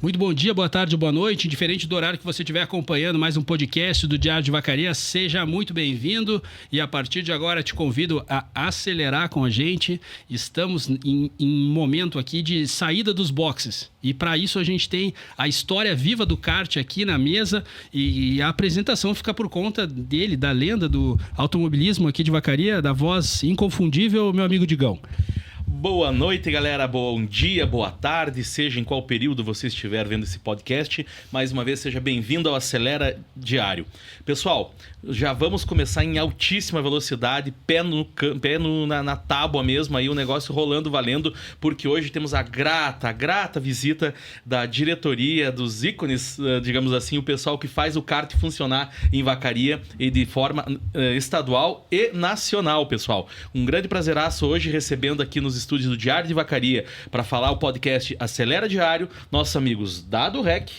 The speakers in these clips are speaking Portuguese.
Muito bom dia, boa tarde, boa noite. Indiferente do horário que você estiver acompanhando mais um podcast do Diário de Vacaria, seja muito bem-vindo. E a partir de agora te convido a acelerar com a gente. Estamos em um momento aqui de saída dos boxes. E para isso a gente tem a história viva do kart aqui na mesa. E a apresentação fica por conta dele, da lenda do automobilismo aqui de Vacaria, da voz inconfundível, meu amigo Digão. Boa noite, galera. Bom dia, boa tarde, seja em qual período você estiver vendo esse podcast. Mais uma vez, seja bem-vindo ao Acelera Diário. Pessoal, já vamos começar em altíssima velocidade, na tábua mesmo, aí o negócio rolando, valendo, porque hoje temos a grata visita da diretoria, dos ícones, digamos assim, o pessoal que faz o kart funcionar em Vacaria e de forma estadual e nacional, pessoal. Um grande prazeraço hoje recebendo aqui nos estúdios do Diário de Vacaria para falar o podcast Acelera Diário, nossos amigos Dado Rec,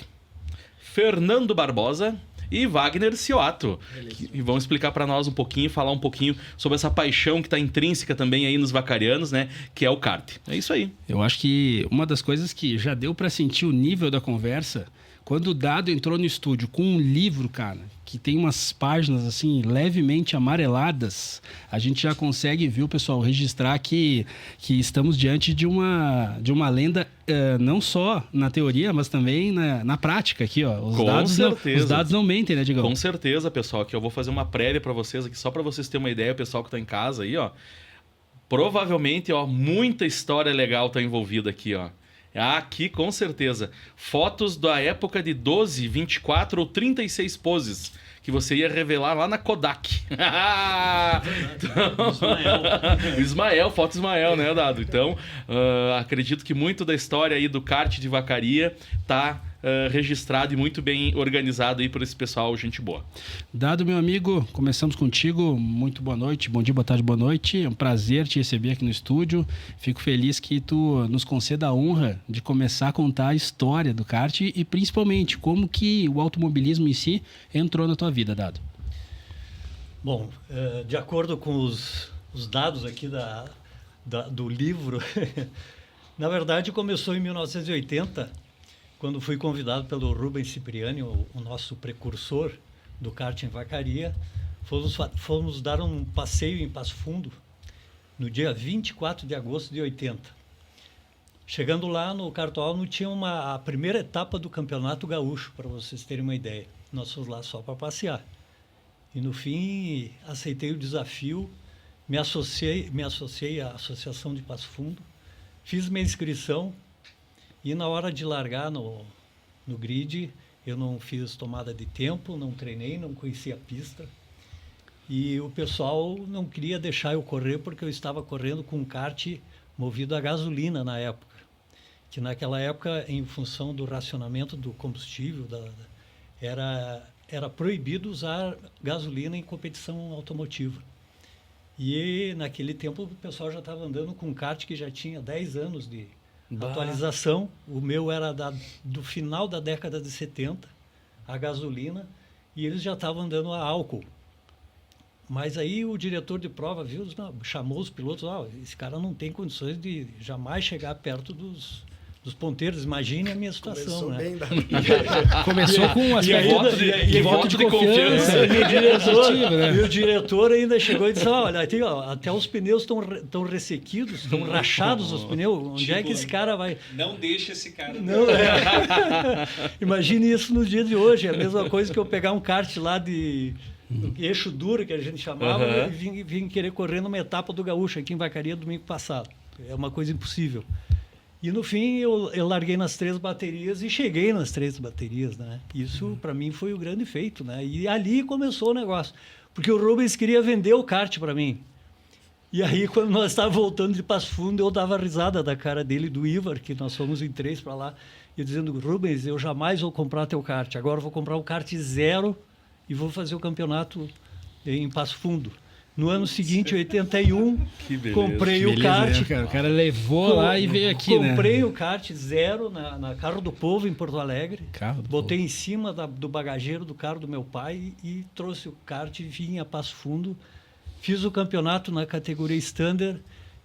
Fernando Barbosa e Wagner Cioato, que vão explicar para nós um pouquinho, falar um pouquinho sobre essa paixão que está intrínseca também aí nos vacarianos, né, que é o kart. É isso aí. Eu acho que uma das coisas que já deu para sentir o nível da conversa, quando o Dado entrou no estúdio com um livro, cara, que tem umas páginas assim levemente amareladas, a gente já consegue, viu, pessoal, registrar que estamos diante de uma lenda, não só na teoria, mas também na prática aqui, ó. Os dados não mentem, né, Digão? Com certeza, pessoal, que eu vou fazer uma prévia para vocês aqui, só para vocês terem uma ideia, o pessoal que tá em casa aí, ó. Provavelmente, ó, muita história legal tá envolvida aqui, ó. Aqui, com certeza. Fotos da época de 12, 24 ou 36 poses que você ia revelar lá na Kodak. Ismael, foto Ismael, né, Dado? Então, acredito que muito da história aí do kart de Vacaria tá registrado e muito bem organizado aí por esse pessoal, gente boa. Dado, meu amigo, começamos contigo. Muito boa noite, bom dia, boa tarde, boa noite. É um prazer te receber aqui no estúdio. Fico feliz que tu nos conceda a honra de começar a contar a história do kart e principalmente como que o automobilismo em si entrou na tua vida, Dado. Bom, de acordo com os dados aqui do livro, na verdade começou em 1980, quando fui convidado pelo Rubens Cipriani, o nosso precursor do kart em Vacaria. Fomos dar um passeio em Passo Fundo no dia 24 de agosto de 80. Chegando lá no kartódromo, tinha a primeira etapa do Campeonato Gaúcho, para vocês terem uma ideia. Nós fomos lá só para passear. E no fim, aceitei o desafio, me associei à Associação de Passo Fundo, fiz minha inscrição. E na hora de largar no grid, eu não fiz tomada de tempo, não treinei, não conhecia a pista. E o pessoal não queria deixar eu correr porque eu estava correndo com um kart movido a gasolina na época. Que naquela época, em função do racionamento do combustível, era proibido usar gasolina em competição automotiva. E naquele tempo o pessoal já estava andando com um kart que já tinha 10 anos de atualização. O meu era do final da década de 70, a gasolina, e eles já estavam andando a álcool. Mas aí o diretor de prova viu, chamou os pilotos, esse cara não tem condições de jamais chegar perto dos ponteiros. Imagine a minha situação. Começou, né? Começou com um voto de confiança. E o diretor ainda chegou e disse, olha, até os pneus estão ressequidos, estão rachados os pneus. Onde é que esse cara vai? Não deixa esse cara. Não, Imagine isso no dia de hoje. É a mesma coisa que eu pegar um kart lá de eixo duro, que a gente chamava, e vim querer correr numa etapa do Gaúcho aqui em Vacaria domingo passado. É uma coisa impossível. E no fim eu larguei nas 3 baterias e cheguei nas 3 baterias, né? Isso para mim foi o grande feito, né? E ali começou o negócio, porque o Rubens queria vender o kart para mim. E aí quando nós estávamos voltando de Passo Fundo, eu dava risada da cara dele e do Ivar, que nós fomos em 3 para lá, e dizendo, Rubens, eu jamais vou comprar teu kart, agora eu vou comprar um kart 0 e vou fazer o campeonato em Passo Fundo. No ano seguinte, 81, comprei o kart. Cara. O cara levou lá e veio aqui, comprei o kart 0 na Carro do Povo, em Porto Alegre. Botei em cima do bagageiro do carro do meu pai e trouxe o kart e vim a Passo Fundo. Fiz o campeonato na categoria Standard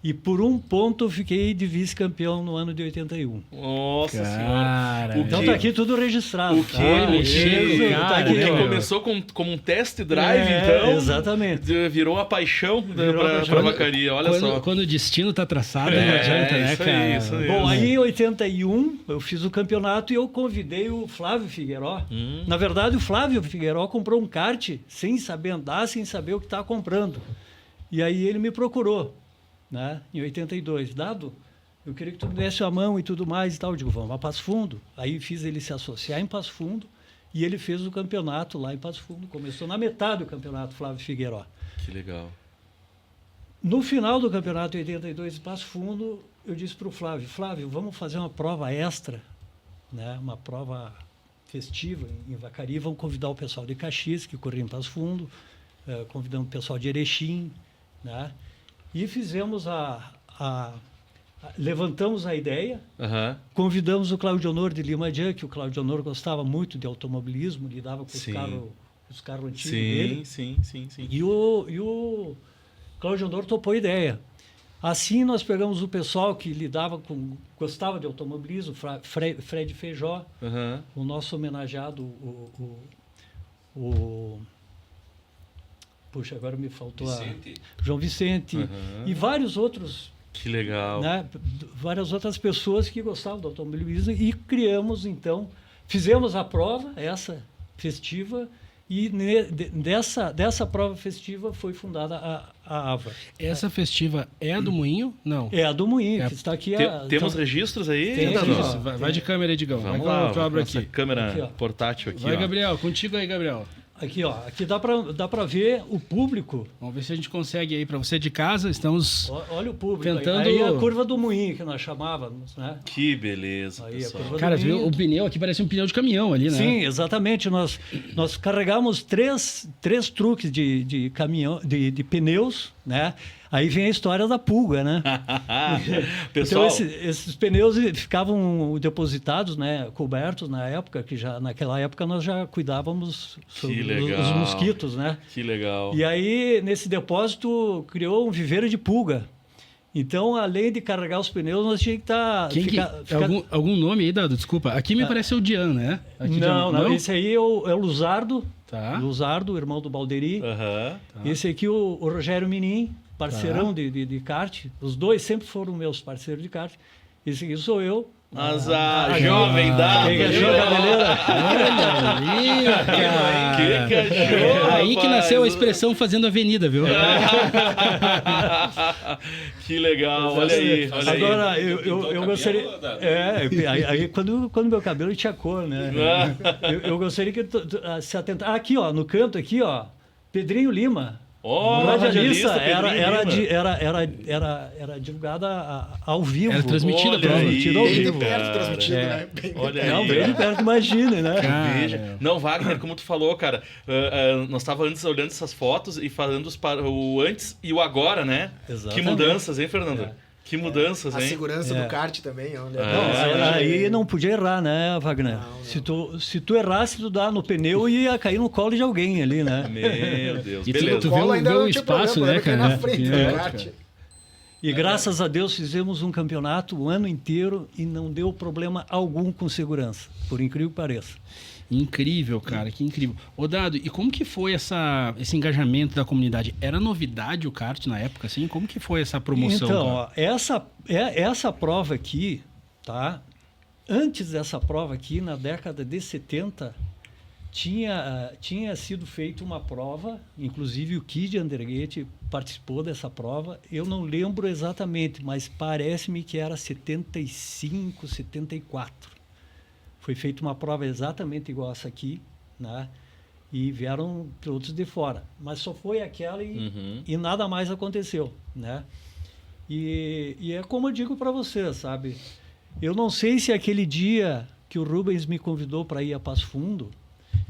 E por um ponto eu fiquei de vice-campeão no ano de 81. Nossa Cara, senhora. Então tá aqui tudo registrado. O que? Tá aqui, O que ó. começou como um test drive, então. Exatamente. Virou a paixão Virou pra a paixão. vacaria, olha só. Quando o destino tá traçado, não adianta, né, isso aí, cara? isso aí. Bom, aí em 81 eu fiz o campeonato e eu convidei o Flávio Figueiró. Na verdade, o Flávio Figueiró comprou um kart sem saber andar, sem saber o que estava comprando. E aí ele me procurou, né, em 82. Dado, eu queria que tu me desse a mão e tudo mais e tal. Eu digo, vamos a Passo Fundo. Aí fiz ele se associar em Passo Fundo e ele fez o campeonato lá em Passo Fundo. Começou na metade do campeonato, Flávio Figueiró. Que legal. No final do campeonato 82 de Passo Fundo, eu disse para o Flávio, vamos fazer uma prova extra, né? Uma prova festiva em Vacaria, vamos convidar o pessoal de Caxias, que corria em Passo Fundo, convidamos o pessoal de Erechim, né? E fizemos levantamos a ideia, convidamos o Claudio Honor de Lima Jan, que o Claudio Honor gostava muito de automobilismo, lidava com os carros antigos dele. Sim. E o Claudio Honor topou a ideia. Assim, nós pegamos o pessoal que gostava de automobilismo, Fred Feijó, o nosso homenageado, puxa, agora me faltou João Vicente, e vários outros. Que legal. Né, várias outras pessoas que gostavam do automobilismo e fizemos a prova, essa festiva, e dessa prova festiva foi fundada a AVA. Essa festiva é a do Moinho? Não. É a do Moinho, que está aqui. Temos registros aí? Tem Isso, vai de câmera aí, Digão. Vamos vai lá, que eu abro essa aqui. câmera Aqui, ó. portátil aqui. Vai, ó. Gabriel, contigo aí, Gabriel. Aqui, ó. Aqui dá para ver o público. Vamos ver se a gente consegue aí. Para você de casa, estamos... Olha o público. Tentando... Aí a curva do Moinho, que nós chamávamos, né? Que beleza, Aí, pessoal. Cara, você viu o pneu aqui? Parece um pneu de caminhão ali, né? Sim, exatamente. Nós carregamos três truques de caminhão, de pneus, né? Aí vem a história da pulga, né? Pessoal, Então, esses pneus ficavam depositados, né? Cobertos na época, naquela época nós já cuidávamos dos mosquitos, né? Que legal. E aí, nesse depósito, criou um viveiro de pulga. Então, além de carregar os pneus, nós tínhamos que estar... Algum nome aí, Dado? Desculpa. Aqui me parece o Dian, né? Aqui não. Esse aí é o Luzardo. Tá. Luzardo, irmão do Balderi. Tá. Esse aqui, o Rogério Minim, parceirão de kart. Os dois sempre foram meus parceiros de kart. Esse aqui sou eu. Mas a jovem da... Quem achou a cabeleira? Que achou, aí que nasceu a expressão fazendo avenida, viu? Que legal, olha aí. Agora, eu gostaria... aí quando meu cabelo tinha cor, né? Eu gostaria que se atentar... Aqui, ó, no canto aqui, ó, Pedrinho Lima. Radialista, era divulgada ao vivo. Era transmitida ao vivo. Perto transmitido, né? Olha aí. Não, bem de perto, imagina, né? Veja. Não, Wagner, como tu falou, cara, nós estávamos antes olhando essas fotos e falando o antes e o agora, né? Exatamente. Que mudanças, hein, Fernando? Que mudanças, A hein? segurança do kart também. Aí não podia errar, né, Wagner? Não. Se tu errasse, tu dá no pneu e ia cair no colo de alguém ali, né? Meu Deus, E beleza. tu vê o espaço, né, cara? Na frente do kart. E graças a Deus fizemos um campeonato o ano inteiro e não deu problema algum com segurança, por incrível que pareça. Incrível, cara, que incrível. Ô, Dado, e como que foi esse engajamento da comunidade? Era novidade o kart na época, assim? Como que foi essa promoção? Então, ó, essa prova aqui, tá? Antes dessa prova aqui, na década de 70, tinha sido feita uma prova, inclusive o Kid Andergate participou dessa prova. Eu não lembro exatamente, mas parece-me que era 75, 74. Foi feita uma prova exatamente igual essa aqui, né? E vieram pilotos de fora. Mas só foi aquela e nada mais aconteceu, né? E é como eu digo para você, sabe? Eu não sei se aquele dia que o Rubens me convidou para ir a Passo Fundo,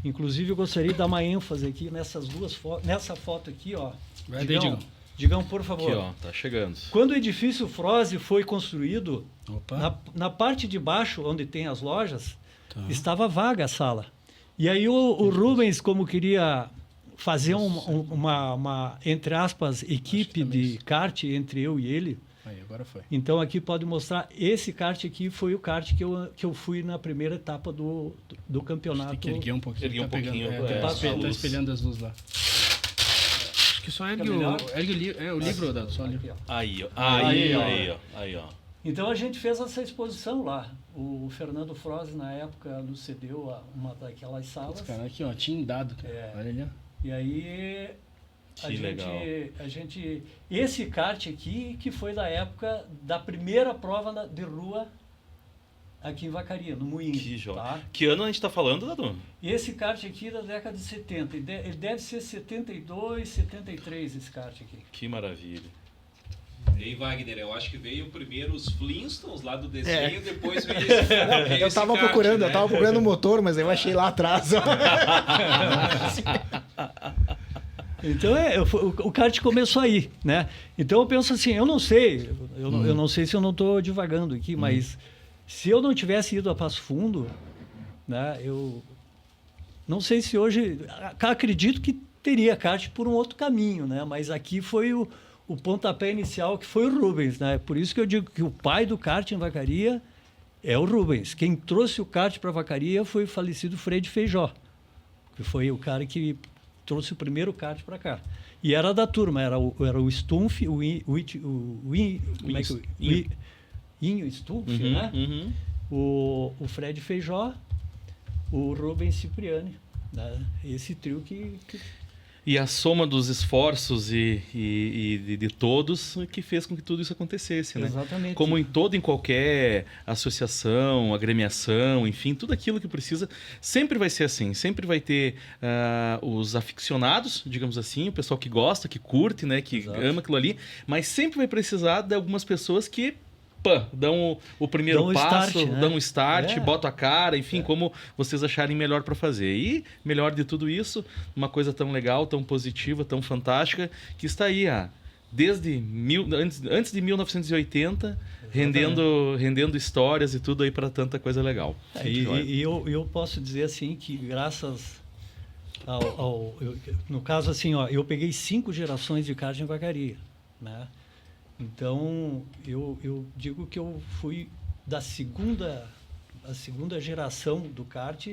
inclusive eu gostaria de dar uma ênfase aqui nessas duas fotos, nessa foto aqui, ó. Digão, por favor. Aqui, ó, tá chegando. Quando o edifício Froze foi construído, Opa. na parte de baixo, onde tem as lojas, estava vaga a sala. E aí o Rubens, como queria fazer uma, entre aspas, equipe de kart entre eu e ele, Aí, agora foi. Então aqui pode mostrar, esse kart aqui foi o kart que eu fui na primeira etapa do campeonato. Tem que erguer um pouquinho. Erguer um pouquinho, Tá espelhando as luzes lá. Acho que só ergue o livro, Dado, só o livro. Aqui, ó. Aí, ó. Então a gente fez essa exposição lá. O Fernando Froze, na época, nos cedeu uma daquelas salas. Esse cara aqui, ó, tinha dado, cara. É. Olha ali, ó. E aí Legal. esse kart aqui que foi da época da primeira prova de rua aqui em Vacaria, no Moinho. Que joia. Tá? Que ano a gente tá falando, Dadu? E esse kart aqui da década de 70. Ele deve ser 72, 73 esse kart aqui. Que maravilha. Ei, Wagner, eu acho que veio primeiro os Flintstones lá do desenho, depois veio esse, Eu tava procurando o motor, mas eu achei lá atrás. Então o kart começou aí, né? Então eu penso assim, eu não sei, eu não sei se eu não estou divagando aqui, mas se eu não tivesse ido a Passo Fundo, né? Eu não sei se hoje, acredito que teria kart por um outro caminho, né? Mas aqui foi o pontapé inicial, que foi o Rubens, né? Por isso que eu digo que o pai do kart em Vacaria é o Rubens. Quem trouxe o kart para Vacaria foi o falecido Fred Feijó, que foi o cara que trouxe o primeiro kart para cá. E era da turma, era o Stumpf, Inho Stumpf, né? O Fred Feijó, o Rubens Cipriani, né? Esse trio que... E a soma dos esforços e de todos que fez com que tudo isso acontecesse, né? Exatamente. Como em qualquer associação, agremiação, enfim, tudo aquilo que precisa, sempre vai ser assim. Sempre vai ter os aficionados, digamos assim, o pessoal que gosta, que curte, né? Que ama aquilo ali, mas sempre vai precisar de algumas pessoas que dão o primeiro passo, start, né? dão um start, botam a cara, enfim, como vocês acharem melhor para fazer. E, melhor de tudo isso, uma coisa tão legal, tão positiva, tão fantástica, que está aí, desde antes de 1980, rendendo histórias e tudo aí para tanta coisa legal. E eu posso dizer assim que graças no caso assim, eu peguei 5 gerações de kart em Vacaria, né? Então, eu digo que eu fui a segunda geração do kart.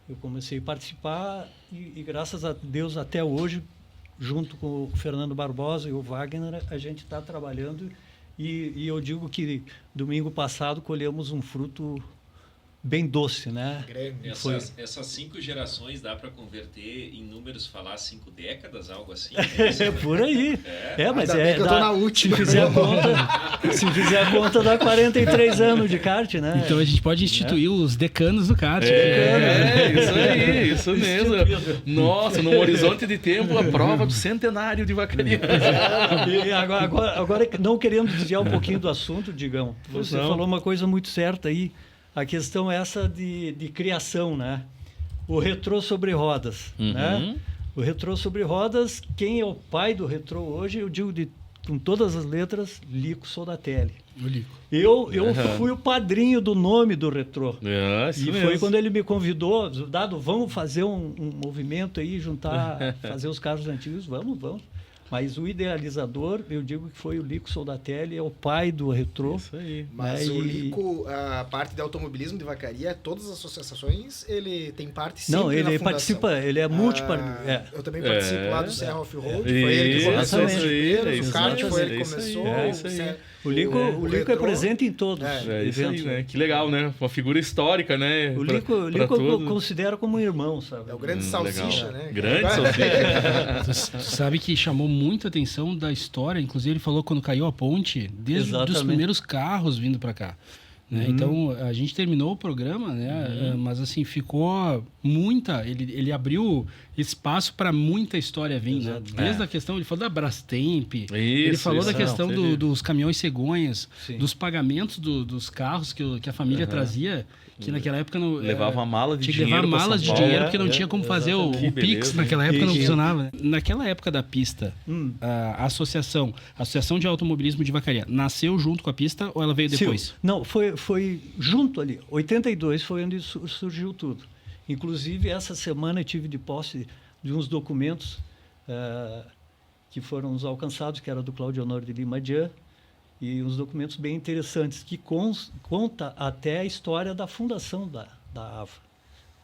Eu comecei a participar e graças a Deus, até hoje, junto com o Fernando Barbosa e o Wagner, a gente está trabalhando. E eu digo que domingo passado colhemos um fruto bem doce, né? Essas 5 gerações dá para converter em números, falar 5 décadas, algo assim? É por aí. Mas Ainda bem que eu tô na última. Se fizer a conta, dá 43 anos de kart, né? Então a gente pode instituir os decanos do kart. Isso aí, isso mesmo. Nossa, num horizonte de tempo, a prova do centenário de Vacaria. E agora, não querendo desviar um pouquinho do assunto, Digão, você falou uma coisa muito certa aí. A questão é essa de criação, né? O retrô sobre rodas, né? O retrô sobre rodas, quem é o pai do retrô hoje, eu digo com todas as letras, Lico Soldatelli. O Lico. Eu fui o padrinho do nome do retrô. Isso E mesmo. foi quando ele me convidou, Dado, vamos fazer um movimento aí, fazer os carros antigos, vamos. Mas o idealizador, eu digo que foi o Lico Soldatelli, é o pai do retrô. Isso aí. Mas o Lico, a parte de automobilismo de Vacaria, todas as associações, ele tem parte sempre Não, na ele fundação. participa, ele é Eu também participo lá do Serra Off-Road, foi Isso, ele que começou os isso aí, primeiros, o kart exatamente. foi ele que Isso aí, começou. isso aí. O Lico é retrô. presente em todos os É isso aí, eventos. né? Que legal, né? Uma figura histórica, né? O Pra Lico eu todos. considero como um irmão, sabe? É o grande salsicha, legal. né? Grande salsicha. Tu sabe que chamou muita atenção da história, inclusive ele falou quando caiu a ponte, desde os primeiros carros vindo para cá. Né? Então a gente terminou o programa, né? Mas assim ficou muita. Ele abriu espaço para muita história vir, né? Desde a questão, ele falou da Brastemp, ele falou da questão dos caminhões cegonhas, dos pagamentos dos carros que a família trazia. Que naquela época não... Levava uma mala de tinha que dinheiro levar pra malas São de Paulo. dinheiro porque não tinha como fazer o Que Pix. beleza, Naquela época não E- funcionava. Naquela época da pista, a Associação de Automobilismo de Vacaria, nasceu junto com a pista ou ela veio depois? Sim. Não, foi junto ali. 82 foi onde surgiu tudo. Inclusive, essa semana eu tive de posse de uns documentos que foram nos alcançados, que era do Claudio Honor de Lima Dian, e uns documentos bem interessantes que conta até a história da fundação da AVA.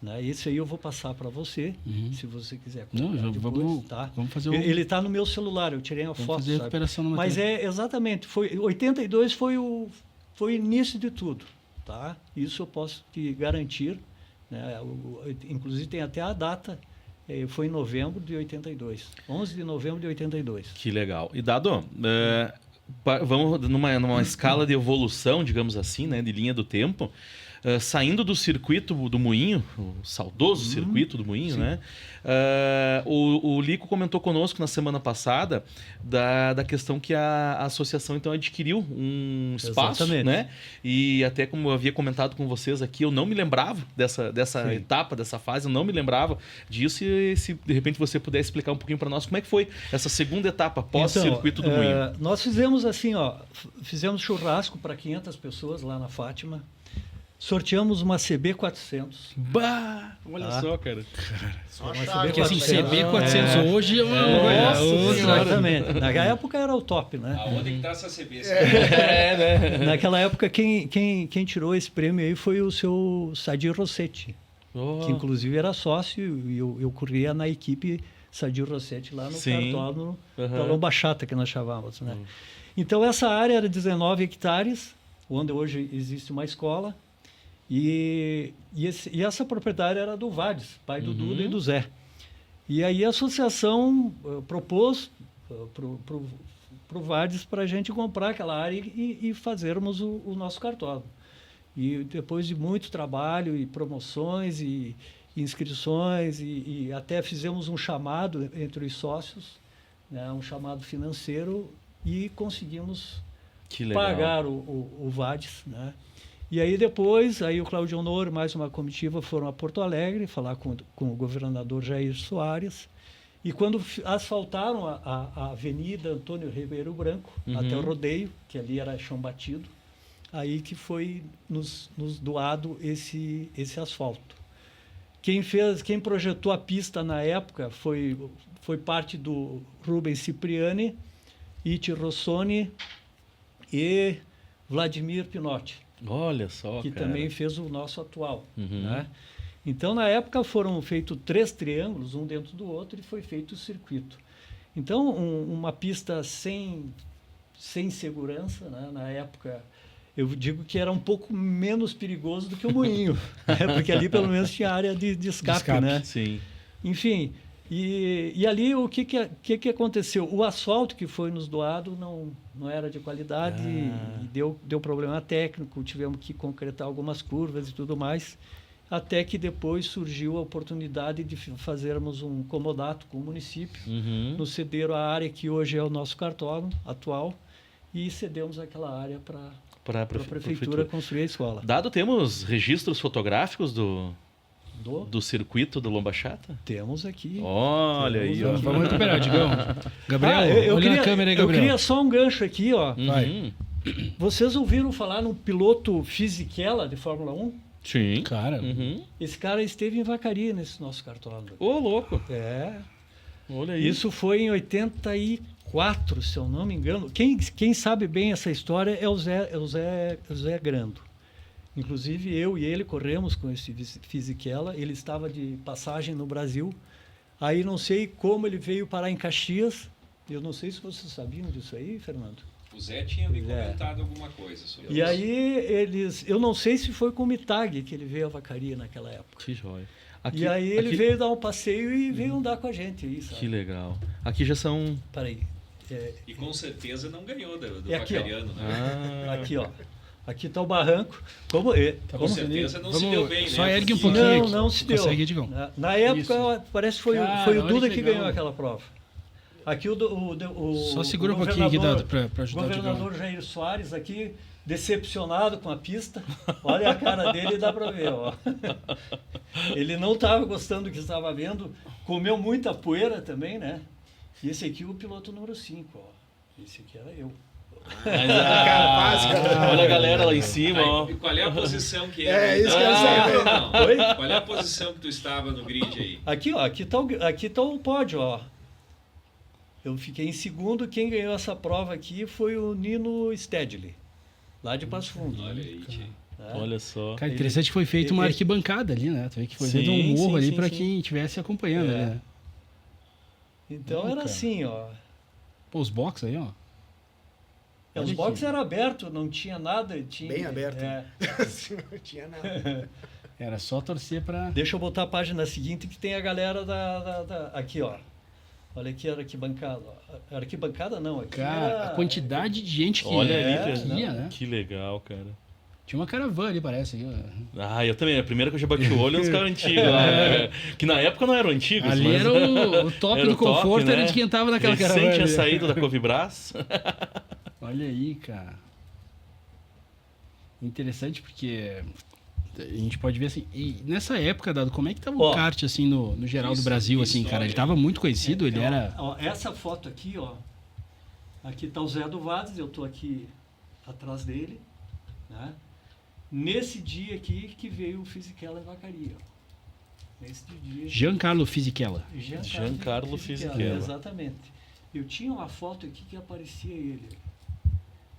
Né? Esse aí eu vou passar para você, se você quiser. Não, depois, tá? Vamos fazer Ele está no meu celular, eu tirei uma vamos foto. fazer a recuperação no Mas material. exatamente, 82 foi o início de tudo. Tá? Isso eu posso te garantir. Né? Inclusive tem até a data, foi em novembro de 82. 11 de novembro de 82. Que legal. E Dado, vamos numa escala de evolução, digamos assim, né, de linha do tempo, saindo do circuito do Moinho, o saudoso circuito do Moinho, né? O Lico comentou conosco na semana passada da questão que a associação então adquiriu um espaço, Exatamente. né? E até como eu havia comentado com vocês aqui, eu não me lembrava dessa etapa, dessa fase, eu não me lembrava disso, e se de repente você puder explicar um pouquinho para nós como é que foi essa segunda etapa pós-circuito do Moinho. Nós fizemos assim, fizemos churrasco para 500 pessoas lá na Fátima. Sorteamos uma CB400. Bah! Olha Tá. só, cara. Só Uma achar. Porque assim, CB400. CB400 hoje é uma Nossa, outra. exatamente. Na época era o top, né? Aonde que tá essa CB? Naquela época, quem tirou esse prêmio aí foi o seu Sadir Rossetti, que inclusive era sócio, e eu corria na equipe Sadir Rossetti lá no cartódromo da Lomba Chata, que nós chamávamos, né? Então, essa área era 19 hectares, onde hoje existe uma escola, e essa propriedade era do Vades, pai do Duda e do Zé. E aí a associação propôs para o Vades para a gente comprar aquela área e fazermos o nosso cartódromo. E depois de muito trabalho e promoções e inscrições, e até fizemos um chamado entre os sócios, né, um chamado financeiro, e conseguimos pagar o Vades, né? E aí depois, o Cláudio Honor, mais uma comitiva, foram a Porto Alegre falar com o governador Jair Soares. E quando asfaltaram a Avenida Antônio Ribeiro Branco, até o rodeio, que ali era chão batido, aí que foi nos doado esse asfalto. Quem projetou a pista na época foi parte do Rubens Cipriani, Iti Rossoni e Vladimir Pinotti. Olha só, que cara. também fez o nosso atual. Né? Então, na época, foram feitos 3 triângulos, um dentro do outro, e foi feito o circuito. Então, uma pista sem segurança, né? Na época, eu digo que era um pouco menos perigoso do que o Moinho, né? Porque ali, pelo menos, tinha área de escape, né? Sim. Enfim, e ali o que aconteceu? O asfalto que foi nos doado não era de qualidade, e deu problema técnico, tivemos que concretar algumas curvas e tudo mais, até que depois surgiu a oportunidade de fazermos um comodato com o município, nos cederam a área que hoje é o nosso cartódromo atual, e cedemos aquela área para a prefeitura construir a escola. Dado, temos registros fotográficos do circuito do Lomba Chata? Temos aqui. Olha aí, ó. Vamos recuperar, Digão. Gabriel, olha na câmera aí, Gabriel. Eu queria só um gancho aqui, ó. Vai. Vocês ouviram falar num piloto Fisichella de Fórmula 1? Sim. Cara, Esse cara esteve em Vacaria nesse nosso cartódromo. Ô, louco. Olha aí. Isso foi em 84, se eu não me engano. Quem sabe bem essa história é o Zé Grando. Inclusive, eu e ele corremos com esse Fisichella. Ele estava de passagem no Brasil. Aí, não sei como ele veio parar em Caxias. Eu não sei se vocês sabiam disso aí, Fernando. O Zé tinha me comentado alguma coisa sobre isso. E aí, eu não sei se foi com o Mitag que ele veio a Vacaria naquela época. Que joia. E aí, ele veio dar um passeio e veio andar com a gente aí, sabe? Que legal. Aqui já são... Peraí. E com certeza não ganhou do aqui, vacariano, né? Aqui, ó. Aqui está o barranco. Com certeza não se deu bem, só né? ergue um pouquinho. Não se deu. Consegue, Digão? Na época, parece que foi o Duda que ganhou né? aquela prova. Aqui Só segura um pouquinho aqui, Dado, para ajudar o Digão. O governador Jair Soares aqui, decepcionado com a pista. Olha a cara dele, dá para ver, ó. Ele não estava gostando do que estava vendo. Comeu muita poeira também, né? E esse aqui é o piloto número 5, ó. Esse aqui era eu. Olha a galera lá em cima, ó. Qual é a posição que É isso que eu sei. Qual é a posição que tu estava no grid aí? Aqui, ó, aqui tá o pódio, ó. Eu fiquei em segundo. Quem ganhou essa prova aqui foi o Nino Stedley, lá de Passo Fundo. Olha aí, tio. né? Olha só. Cara, interessante que foi feito uma arquibancada ali, né? Tu vê que foi feito um Sim, morro sim, ali sim, para sim. quem estivesse acompanhando, É. né? Então Cara. era assim, ó. Pô, os box aí, ó. Os Olha boxes aqui. eram abertos, não tinha nada. Tinha, Bem aberto. é. Não tinha nada. Era só torcer pra... Deixa eu botar a página seguinte que tem a galera aqui, ó. Olha aqui a arquibancada. Ó. Arquibancada não, aqui Cara, era... a quantidade de gente que Olha ali, é, cara. ia, né? Que legal, cara. Tinha uma caravana ali, parece. Aqui, ó. Ah, eu também. A primeira que eu já bati o olho é uns caras antigos lá, né? Que na época não eram antigos, Ali mas... era o top Era do o top, conforto, né? era de quem tava naquela Recém caravana. tinha ali. saído da Covibras. Olha aí, cara. Interessante porque a gente pode ver assim, e nessa época, Dado, como é que tava o Ó, kart, assim, no geral do isso, Brasil, que assim, cara? Ele história. tava muito conhecido, ele Ó, era... ó, essa foto aqui, ó. Aqui tá o Zé do Vades, eu tô aqui atrás dele, né? Nesse dia aqui que veio o Fisichella em Vacaria. Nesse dia. Giancarlo Fisichella. Giancarlo Fisichella. Exatamente. Eu tinha uma foto aqui que aparecia ele.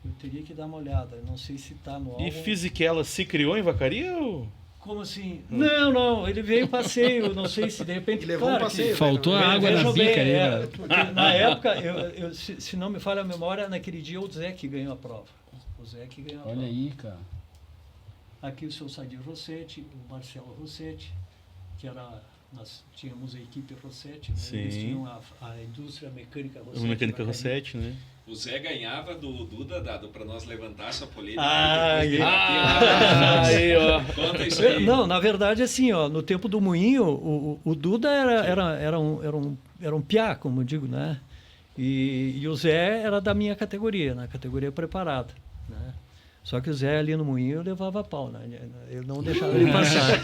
Eu teria que dar uma olhada. Não sei se tá no álbum. E Fisichella se criou em Vacaria ou... Como assim? Não. Ele veio passeio. Não sei se de repente... E levou um Claro passeio. que- Faltou a água na Vejam bem, bica ali, é, né? porque na época, se não me falha a memória, naquele dia o Zé que ganhou a prova. O Zé que ganhou a prova. Olha aí, cara. Aqui o seu Sadir Rossetti, o Marcelo Rossetti, que era... Nós tínhamos a equipe Rossetti, né? Sim. Eles tinham a indústria mecânica Rossetti. O Mecânica Vacaria. Rossetti, né? O Zé ganhava do Duda, Dado, pra nós levantar essa polêmica. Ah, depois de e- bater lá. Aí, ó. Conta isso aí. Não, na verdade, assim, ó, no tempo do Moinho, o Duda era um piá, como eu digo, né? E o Zé era da minha categoria, na categoria preparada, né? Só que o Zé ali no Moinho eu levava pau, né? Eu não deixava ele passar.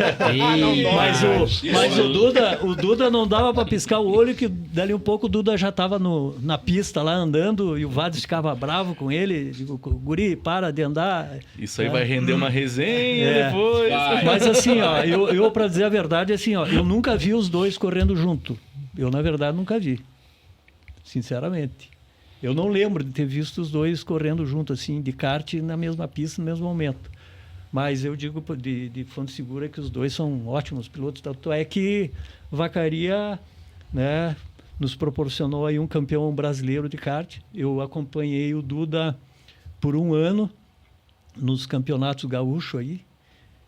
Mas o Duda não dava para piscar o olho, que dali um pouco o Duda já estava na pista lá andando e o Vades ficava bravo com ele. Digo, guri, para de andar. Isso aí vai render uma resenha É. depois. Vai. Mas assim, ó, eu para dizer a verdade, assim, ó, eu nunca vi os dois correndo junto. Eu, na verdade, nunca vi. Sinceramente. Eu não lembro de ter visto os dois correndo junto, assim, de kart na mesma pista, no mesmo momento. Mas eu digo de fonte segura que os dois são ótimos pilotos. Tanto é que Vacaria, né, nos proporcionou aí um campeão brasileiro de kart. Eu acompanhei o Duda por um ano nos campeonatos gaúchos aí.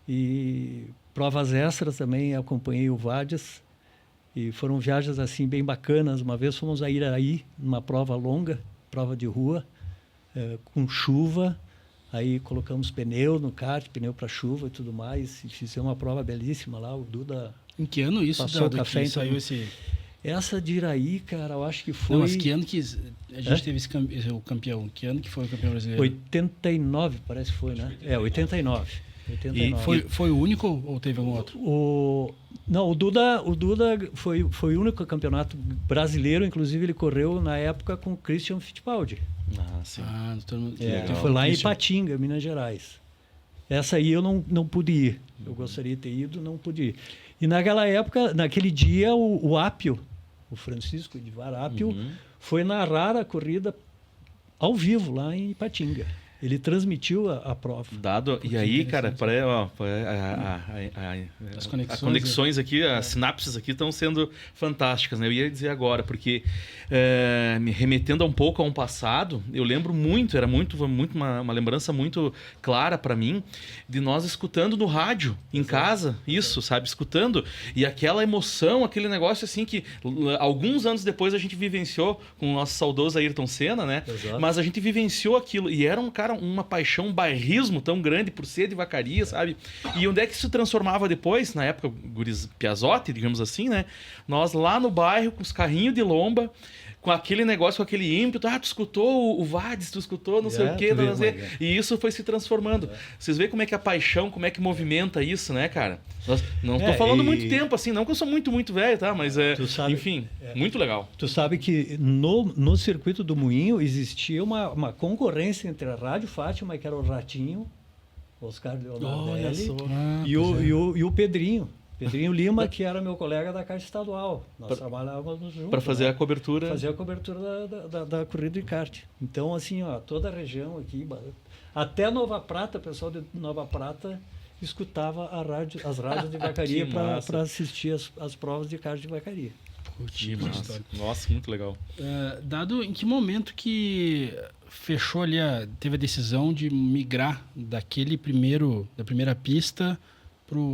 E provas extras também acompanhei o Vades. E foram viagens assim bem bacanas. Uma vez fomos a Iraí, numa prova longa, prova de rua, com chuva. Aí colocamos pneu no kart, pneu para chuva e tudo mais. E fizemos uma prova belíssima lá. O Duda Em que ano isso, passou o Dado, café que em todo saiu mundo. esse... Essa de Iraí, cara, eu acho que foi... Não, mas que ano que a gente Hã? teve o campeão? Que ano que foi o campeão brasileiro? 89, parece que foi, né? 89. 89. E foi o único ou teve algum outro? Não, o Duda foi o único campeonato brasileiro, inclusive ele correu na época com o Christian Fittipaldi. Ah, sim. Ah, todo mundo... Que foi lá em Ipatinga, Minas Gerais. Essa aí eu não pude ir. Eu gostaria de ter ido, não pude ir. E naquela época, naquele dia, o Apio, o Francisco Edivar Apio, foi narrar a corrida ao vivo lá em Ipatinga. Ele transmitiu a prova. Dado, e aí, cara, As as conexões, conexões aqui, as sinapses aqui estão sendo fantásticas, né? Eu ia dizer agora, porque me remetendo um pouco a um passado, eu lembro muito, era muito uma lembrança muito clara para mim, de nós escutando no rádio, em casa, isso, sabe? Escutando, e aquela emoção, aquele negócio assim que alguns anos depois a gente vivenciou com o nosso saudoso Ayrton Senna, né? Exato. Mas a gente vivenciou aquilo, e era um cara, uma paixão, um bairrismo tão grande por ser de Vacaria, sabe? E onde é que isso transformava depois, na época, Guris Piazzotti, digamos assim, né? Nós lá no bairro, com os carrinhos de lomba, com aquele negócio, com aquele ímpeto, tu escutou o Vades, tu escutou não sei o quê, tu vê não sei. como é. E isso foi se transformando. Vocês veem como é que a paixão, como é que movimenta isso, né, cara? Não estou falando muito tempo, assim, não que eu sou muito, muito velho, tá? Mas, Tu sabe- enfim, muito legal. Tu sabe que no circuito do Moinho existia uma concorrência entre a Rádio Fátima, que era o Ratinho, Oscar Olha Leonardelli, só. Ah, e o Pedrinho. Pedrinho Lima, que era meu colega da Caixa Estadual. Nós trabalhávamos juntos. Para fazer, né, a cobertura. Fazer a cobertura da corrida de kart. Então, assim, ó, toda a região aqui, até Nova Prata, o pessoal de Nova Prata escutava as rádios de Vacaria para assistir as provas de kart de Vacaria. Que massa. Nossa, muito legal. Dado em que momento que fechou ali, teve a decisão de migrar da primeira pista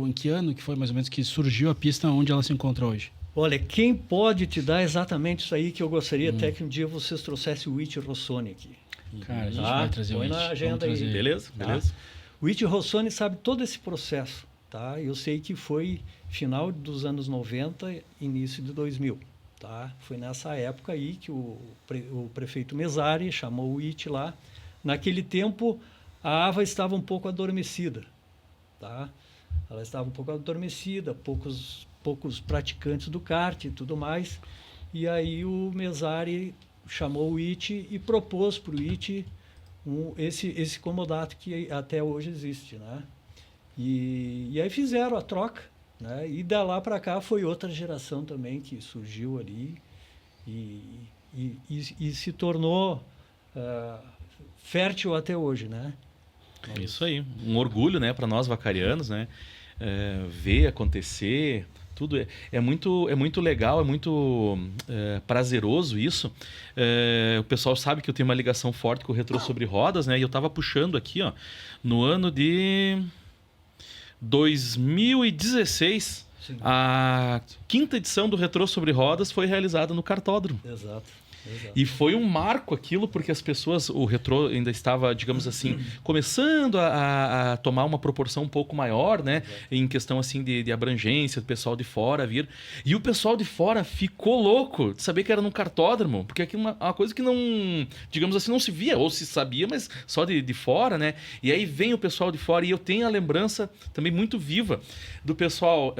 em que ano que foi mais ou menos que surgiu a pista onde ela se encontra hoje? Olha, quem pode te dar exatamente isso aí que eu gostaria até que um dia vocês trouxessem o Witt Rossoni aqui. Cara, a gente vai trazer o põe Witt. na agenda aí. Beleza, Tá? beleza. O Witt Rossoni sabe todo esse processo, tá? Eu sei que foi final dos anos 90, início de 2000, tá? Foi nessa época aí que o prefeito Mesari chamou o Witt lá. Naquele tempo, a AVA estava um pouco adormecida, tá? Ela estava um pouco adormecida, poucos praticantes do kart e tudo mais. E aí o Mesari chamou o Witt e propôs para o Witt esse comodato que até hoje existe, né? E aí fizeram a troca, né? E da lá para cá foi outra geração também que surgiu ali e se tornou fértil até hoje, né? Isso aí, um orgulho, né, para nós vacarianos, né, ver acontecer, tudo é muito legal, é muito prazeroso isso. O pessoal sabe que eu tenho uma ligação forte com o Retrô sobre Rodas, né, e eu estava puxando aqui, ó, no ano de 2016, Sim. a 5ª edição do Retrô sobre Rodas foi realizada no Kartódromo. Exato. E foi um marco aquilo, porque as pessoas, o retrô ainda estava, digamos assim, começando a tomar uma proporção um pouco maior, né? Em questão assim de abrangência, do pessoal de fora vir. E o pessoal de fora ficou louco de saber que era no kartódromo, porque aquilo é uma coisa que não, digamos assim, não se via, ou se sabia, mas só de fora, né? E aí vem o pessoal de fora, e eu tenho a lembrança também muito viva do pessoal,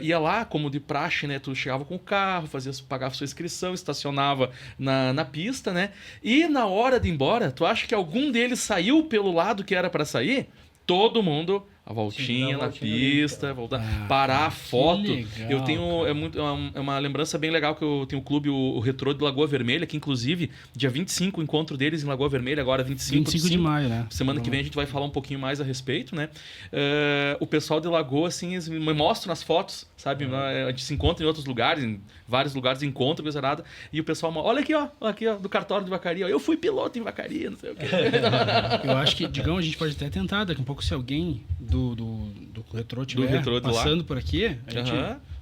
ia lá, como de praxe, né? Tu chegava com o carro, pagava sua inscrição, estacionava na pista, né? E na hora de ir embora, tu acha que algum deles saiu pelo lado que era para sair? Todo mundo a voltinha na pista, voltar, parar a foto. Legal, eu tenho é uma lembrança bem legal que eu tenho o clube o Retrô de Lagoa Vermelha, que inclusive dia 25 o encontro deles em Lagoa Vermelha, agora 25 de maio, né? Semana que vem a gente vai falar um pouquinho mais a respeito, né? O pessoal de Lagoa, assim, eles me mostram as fotos, sabe? A gente se encontra em outros lugares, em vários lugares, encontra, coisa nada, e o pessoal, olha aqui, ó, do cartório de Vacaria, ó, eu fui piloto em Vacaria, não sei o quê. Eu acho que, digamos, a gente pode até tentar, daqui a pouco, se alguém do Retrô tiver Retrô de passando lá por aqui, a gente,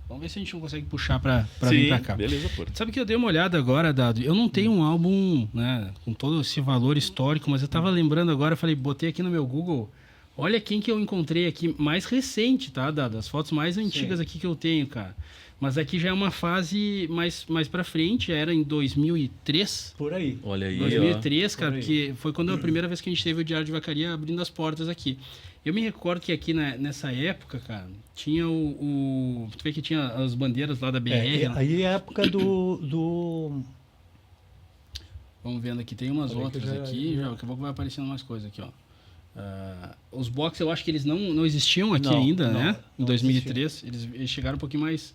vamos ver se a gente não consegue puxar pra vir pra cá. Beleza, pô. Sabe que eu dei uma olhada agora, Dado? Eu não tenho um álbum, né, com todo esse valor histórico, mas eu tava lembrando agora, eu falei, botei aqui no meu Google, olha quem que eu encontrei aqui mais recente, tá, Dado? As fotos mais antigas aqui que eu tenho, cara. Mas aqui já é uma fase mais pra frente, era em 2003. Por aí. Olha aí, 2003, ó. cara, porque foi quando a primeira vez que a gente teve o Diário de Vacaria abrindo as portas aqui. Eu me recordo que aqui nessa época, cara, tinha tu vê que tinha as bandeiras lá da BR. Aí é a época do... Vamos vendo aqui, tem umas outras aqui, daqui a pouco vai aparecendo mais coisas aqui, ó. Os boxes eu acho que eles não existiam aqui ainda, né? Em 2003, eles chegaram um pouquinho mais...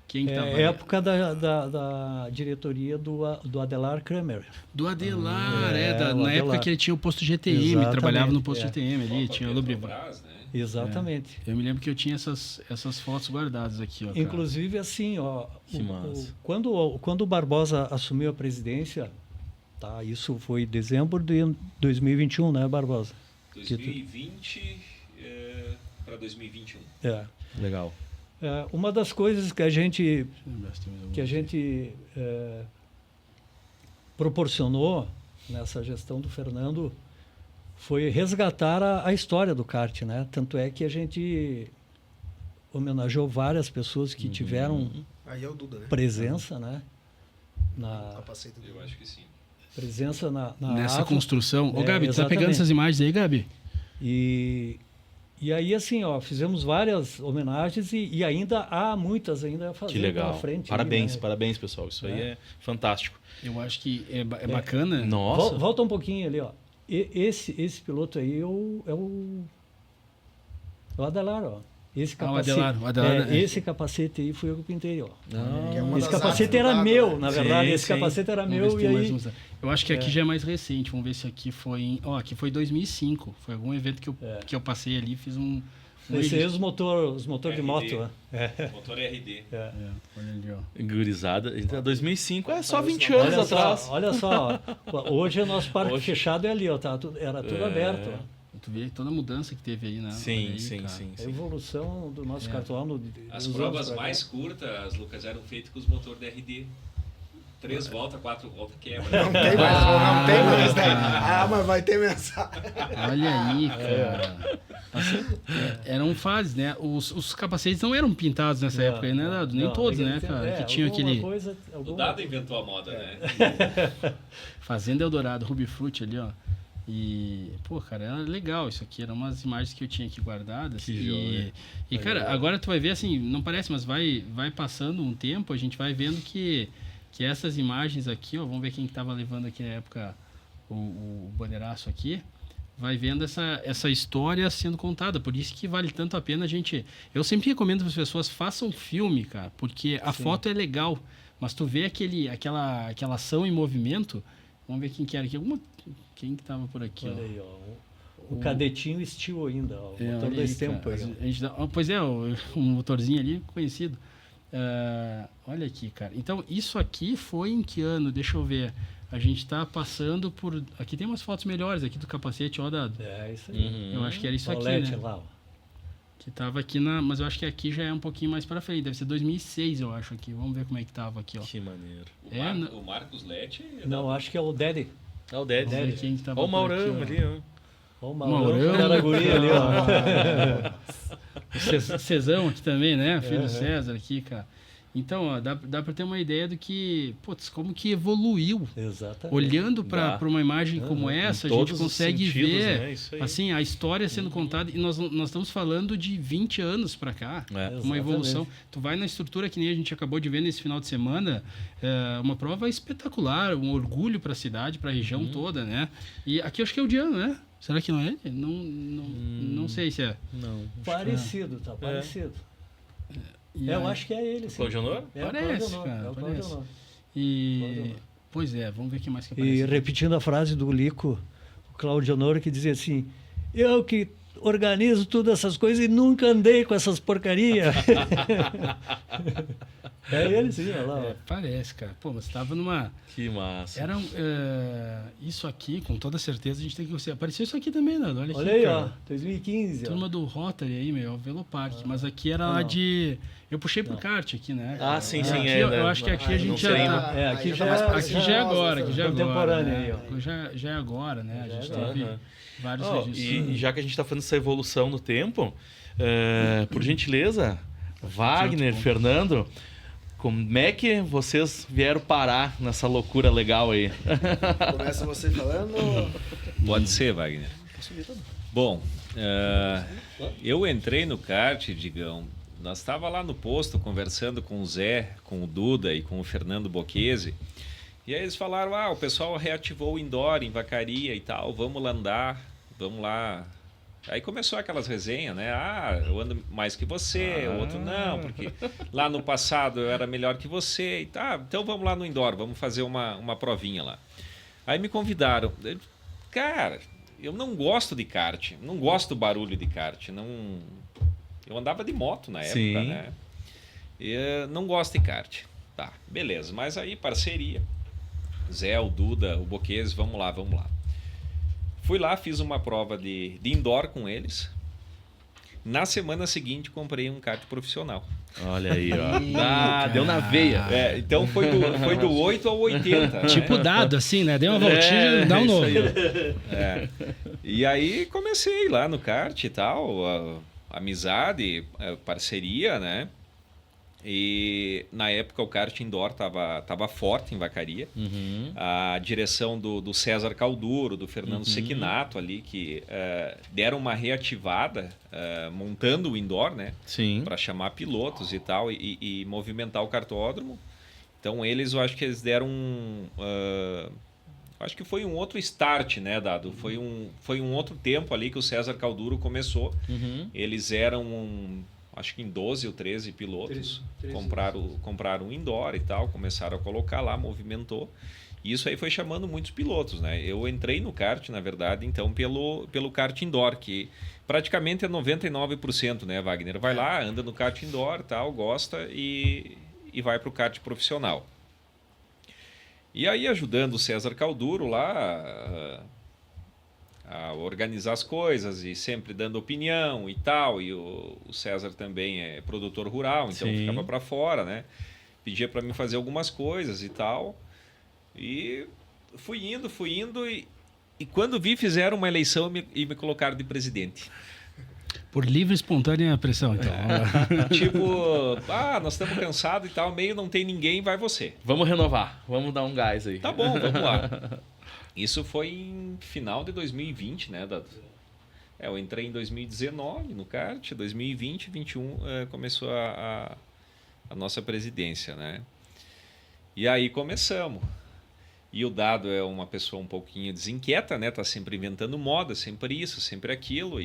Quem tava época da diretoria do Adelar Kramer. Do Adelar, na Adelar. época que ele tinha o posto GTM, Exatamente, trabalhava no posto GTM ali, tinha o Lubrivan. Né? Exatamente. Eu me lembro que eu tinha essas fotos guardadas aqui, ó. Cara. Inclusive, assim, ó, Que massa. quando o Barbosa assumiu a presidência, tá? Isso foi em dezembro de 2021, né, Barbosa? 2020 para 2021. Legal. Uma das coisas que a gente proporcionou nessa gestão do Fernando foi resgatar a história do kart, né? Tanto é que a gente homenageou várias pessoas que tiveram Aí é o Duda, né? presença, né? Capacete do Eu acho que sim. Presença nessa AVA. construção. Ô, Gabi, tu tá exatamente. pegando essas imagens aí, Gabi? E aí, assim, ó, fizemos várias homenagens e ainda há muitas ainda a fazer Que legal. pela frente. Parabéns, aí, né? parabéns, pessoal. Isso aí é fantástico. Eu acho que é bacana. Nossa. Volta um pouquinho ali, ó. Esse piloto aí é o Adelar, ó. Esse o capacete, Adelar, esse capacete aí fui eu que pintei, ó. Que é uma Esse das capacete artes do era dado, meu, né? na verdade. Sim, Esse sim. capacete era Vamos ver meu se e tem mais aí... uns. Eu acho que aqui já é mais recente. Vamos ver se aqui foi em... aqui foi 2005. Foi algum evento que eu passei ali, fiz um Esse aí os motor de RD. moto, né? Motor RD. olha ali, ó. Gurizada, 2005 é só 20 Olha anos atrás. Olha só, hoje o nosso parque Hoje- fechado é ali, ó, era tudo aberto. Ó. Tu vê toda a mudança que teve aí, né? Sim, Olha aí, sim, cara. sim, A sim. evolução do nosso cartão As dos provas anos pra cá. mais curtas, Lucas, eram feitas com os motores da RD. 3 voltas, 4 voltas, quebra. Não tem mais, não tem mais, né? Ah, mas vai ter mensagem. Olha aí, cara. Assim, eram fases, né? Os capacetes não eram pintados nessa época aí, né, Dado? Nem Não, todos, naquele né, tempo, cara? Que tinha alguma aquele coisa, O alguma... Dado inventou a moda, né? Fazenda Eldorado, Ruby Fruit ali, ó. E, pô, cara, era legal isso aqui. Eram umas imagens que eu tinha aqui guardadas. Que joia. E, cara, agora tu vai ver assim, não parece, mas vai passando um tempo, a gente vai vendo que essas imagens aqui, ó, vamos ver quem tava levando aqui na época o bandeiraço aqui, vai vendo essa história sendo contada. Por isso que vale tanto a pena a gente... Eu sempre recomendo para as pessoas, façam filme, cara, porque a foto é legal, mas tu vê aquela ação em movimento. Vamos ver quem que era aqui. Quem que tava por aqui, Olha ó. aí, ó. O cadetinho Steel ainda, ó. O motor olha desse aí, tempo cara. aí, ó. A gente pois é, um motorzinho ali conhecido. Olha aqui, cara. Então, isso aqui foi em que ano? Deixa eu ver. A gente tá passando por... Aqui tem umas fotos melhores aqui do capacete, ó, Dado. É isso aí. Eu acho que era isso aqui, Paulette né? lá, ó. Que tava aqui mas eu acho que aqui já é um pouquinho mais pra frente. Deve ser 2006, eu acho, aqui. Vamos ver como é que tava aqui, ó. Que maneiro. O Marcos Lete... Não, acho que é o Daddy. É o Ded. Vamos ver quem que tava Olha o por aqui, Maurão ó. ali, ó. Ó, o Maurão. Maurão. Era guri ali, ó. O Cezão aqui também, né? Filho do César aqui, cara. Então, ó, dá pra ter uma ideia do que... Putz, como que evoluiu. Exatamente. Olhando Dá. para uma imagem como essa, a gente todos os consegue sentidos, ver né? Isso aí. assim, a história sendo contada. E nós estamos falando de 20 anos para cá. É. Uma evolução. Exatamente. Tu vai na estrutura que nem a gente acabou de ver nesse final de semana, uma prova espetacular, um orgulho para a cidade, para a região toda, né? E aqui eu acho que é o Diano, né? Será que não é ele? Não sei se é. Não. Parecido, tá parecido. E Eu aí- acho que é ele, sim. Claudio Honor? É o Parece, Claudio Honor, cara, é o parece. Claudio Honor. E... Pois é, vamos ver o que mais que E aparece. repetindo a frase do Lico, o Claudio Honor, que dizia assim: eu que organizo todas essas coisas e nunca andei com essas porcarias. É ele, sim, olha lá. ó. Parece, cara. Pô, mas estava numa... Que massa. Isso aqui, com toda certeza, a gente tem que conhecer. Apareceu isso aqui também, Nando. Olha aqui, Olha aí, ó, cara. 2015. ó. Turma do Rotary aí, meu, Velopark. Mas aqui era lá não. de... Eu puxei pro kart aqui, né? Ah, sim, sim, Aqui, é, eu né? acho que aqui a Não gente sei, já né? tá... É, aqui Aí já, tá mais Aqui já é famosa, agora, aqui já é agora. contemporâneo Né? aí, ó. Já é agora, né? A gente agora. teve Aham. vários Oh, registros. e já que a gente está falando dessa evolução no tempo, por gentileza, Wagner, Fernando, como é que vocês vieram parar nessa loucura legal aí? Começa você falando. Pode ser, Wagner. Bom, eu entrei no kart, Digão. Nós estava lá no posto conversando com o Zé, com o Duda e com o Fernando Bocchese. E aí eles falaram, o pessoal reativou o indoor em Vacaria e tal, vamos lá andar, vamos lá. Aí começou aquelas resenhas, né? Eu ando mais que você, o outro não, porque lá no passado eu era melhor que você. E então vamos lá no indoor, vamos fazer uma provinha lá. Aí me convidaram. Cara, eu não gosto de kart, não gosto do barulho de kart. Eu andava de moto na época, Sim. né? E não gosto de kart. Tá, beleza. Mas aí, parceria. Zé, o Duda, o Bocchese, vamos lá. Fui lá, fiz uma prova de indoor com eles. Na semana seguinte, comprei um kart profissional. Olha aí, ó. Deu na veia. Então foi do 8 ao 80. Tipo né? dado, assim, né? Deu uma voltinha, dá um isso novo. aí, ó. E aí comecei lá no kart e tal, amizade, parceria, né? E na época o kart indoor tava forte em Vacaria. Uhum. A direção do César Calduro, do Fernando Sequinato ali, que deram uma reativada montando o indoor, né? Sim. Para chamar pilotos e tal, e movimentar o kartódromo. Então eu acho que eles deram acho que foi um outro start, né, Dado? Foi um outro tempo ali que o César Calduro começou. Uhum. Eles eram acho que em 12 ou 13 pilotos, 13 compraram um indoor e tal, começaram a colocar lá, movimentou. E isso aí foi chamando muitos pilotos, né? Eu entrei no kart, na verdade, então, pelo kart indoor, que praticamente é 99%, né, Wagner? Vai lá, anda no kart indoor, tal, gosta e vai para o kart profissional. E aí, ajudando o César Calduro lá a organizar as coisas e sempre dando opinião e tal. E o César também é produtor rural, então ficava para fora, né? Pedia para mim fazer algumas coisas e tal. E fui indo e quando vi, fizeram uma eleição e me colocaram de presidente. Por livre e espontânea pressão, então. Tipo, nós estamos cansados e tal, meio não tem ninguém, vai você. Vamos renovar, vamos dar um gás aí. Tá bom, vamos lá. Isso foi em final de 2020, né, Dado? Eu entrei em 2019 no kart, 2020, 2021 começou a nossa presidência, né? E aí começamos. E o Dado é uma pessoa um pouquinho desinquieta, né? Tá sempre inventando moda, sempre isso, sempre aquilo.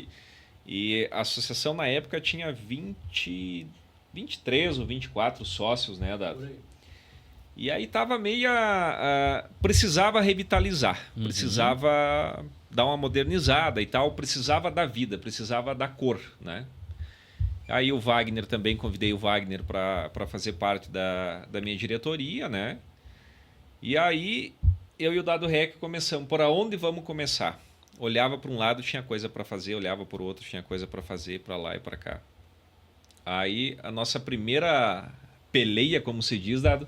E a associação na época tinha 23 ou 24 sócios, né, Dado? E aí tava meio... precisava revitalizar, precisava dar uma modernizada e tal, precisava da vida, precisava da cor, né? Aí o Wagner também, convidei o Wagner para fazer parte da minha diretoria, né? E aí eu e o Dado Rec começamos. Por onde vamos começar? Olhava para um lado, tinha coisa para fazer, olhava para o outro, tinha coisa para fazer, para lá e para cá. Aí a nossa primeira peleia, como se diz, Dado,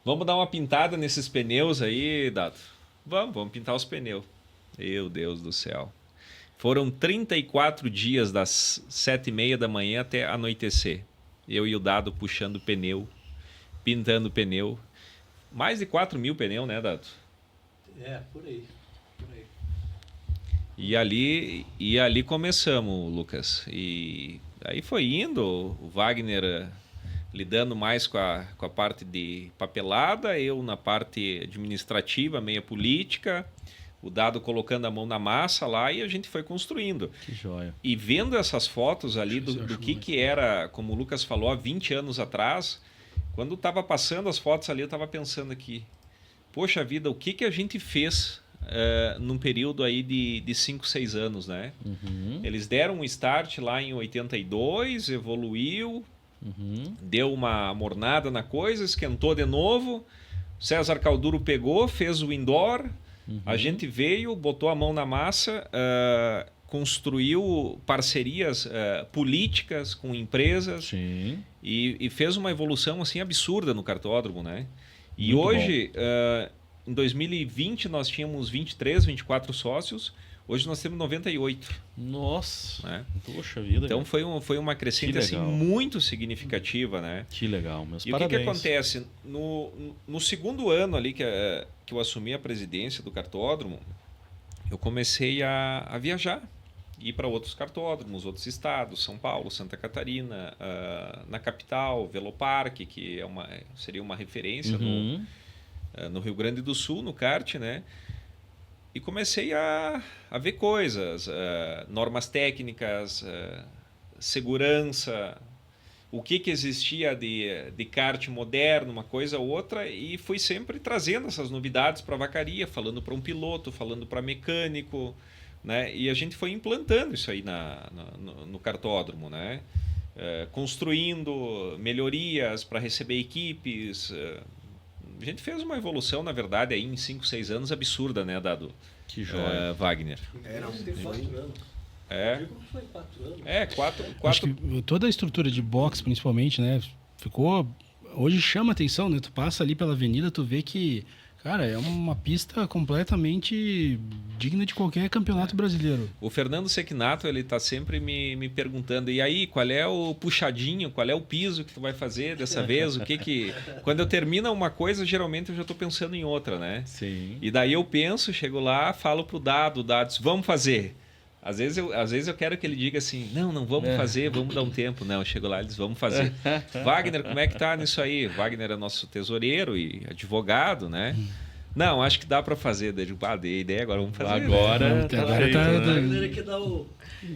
vamos dar uma pintada nesses pneus aí, Dado? Vamos pintar os pneus. Meu Deus do céu. Foram 34 dias das 7h30 da manhã até anoitecer. Eu e o Dado puxando pneu, pintando pneu. Mais de 4.000 pneus, né, Dado? Por aí. E ali começamos, Lucas. E aí foi indo, o Wagner lidando mais com a parte de papelada, eu na parte administrativa, meia política, o Dado colocando a mão na massa lá e a gente foi construindo. Que joia. E vendo essas fotos ali do que era, como o Lucas falou, há 20 anos atrás, quando estava passando as fotos ali, eu estava pensando aqui, poxa vida, o que a gente fez num período aí de 5, 6 anos, né? Eles deram um start lá em 82, evoluiu, deu uma mornada na coisa, esquentou de novo, César Calduro pegou, fez o indoor, a gente veio, botou a mão na massa, construiu parcerias políticas com empresas e fez uma evolução assim absurda no kartódromo, né? E muito hoje, em 2020, nós tínhamos 23, 24 sócios. Hoje nós temos 98. Nossa, né? Poxa vida. Então foi uma crescente assim, muito significativa, né? Que legal, meus e parabéns. O que acontece? No segundo ano ali que eu assumi a presidência do kartódromo, eu comecei a viajar. Ir para outros kartódromos, outros estados, São Paulo, Santa Catarina, na capital, Velopark, que seria uma referência no Rio Grande do Sul, no kart, né? E comecei a ver coisas, normas técnicas, segurança, o que existia de kart moderno, uma coisa ou outra, e fui sempre trazendo essas novidades para a vacaria, falando para um piloto, falando para mecânico, né? E a gente foi implantando isso aí no kartódromo, né? Construindo melhorias para receber equipes. A gente fez uma evolução, na verdade, aí em 5, 6 anos absurda, né, Dado? Que joia. Wagner. Tem 4 anos. Foi 4 anos. 4. Acho que toda a estrutura de boxe, principalmente, né? Ficou... Hoje chama atenção, né? Tu passa ali pela avenida, tu vê que... Cara, é uma pista completamente digna de qualquer campeonato brasileiro. O Fernando Sequinato, ele tá sempre me perguntando, e aí, qual é o puxadinho, qual é o piso que tu vai fazer dessa vez? Quando eu termino uma coisa, geralmente eu já tô pensando em outra, né? Sim. E daí eu penso, chego lá, falo pro Dado, o Dado diz, vamos fazer. Às vezes eu quero que ele diga assim, não vamos fazer, vamos dar um tempo. Não, eu chego lá e eles vamos fazer. Wagner, como é que tá nisso aí? Wagner é nosso tesoureiro e advogado, né? Não, acho que dá para fazer. Dei a ideia, agora vamos fazer. Agora tá Agora feito, tá- né? Wagner que dá o...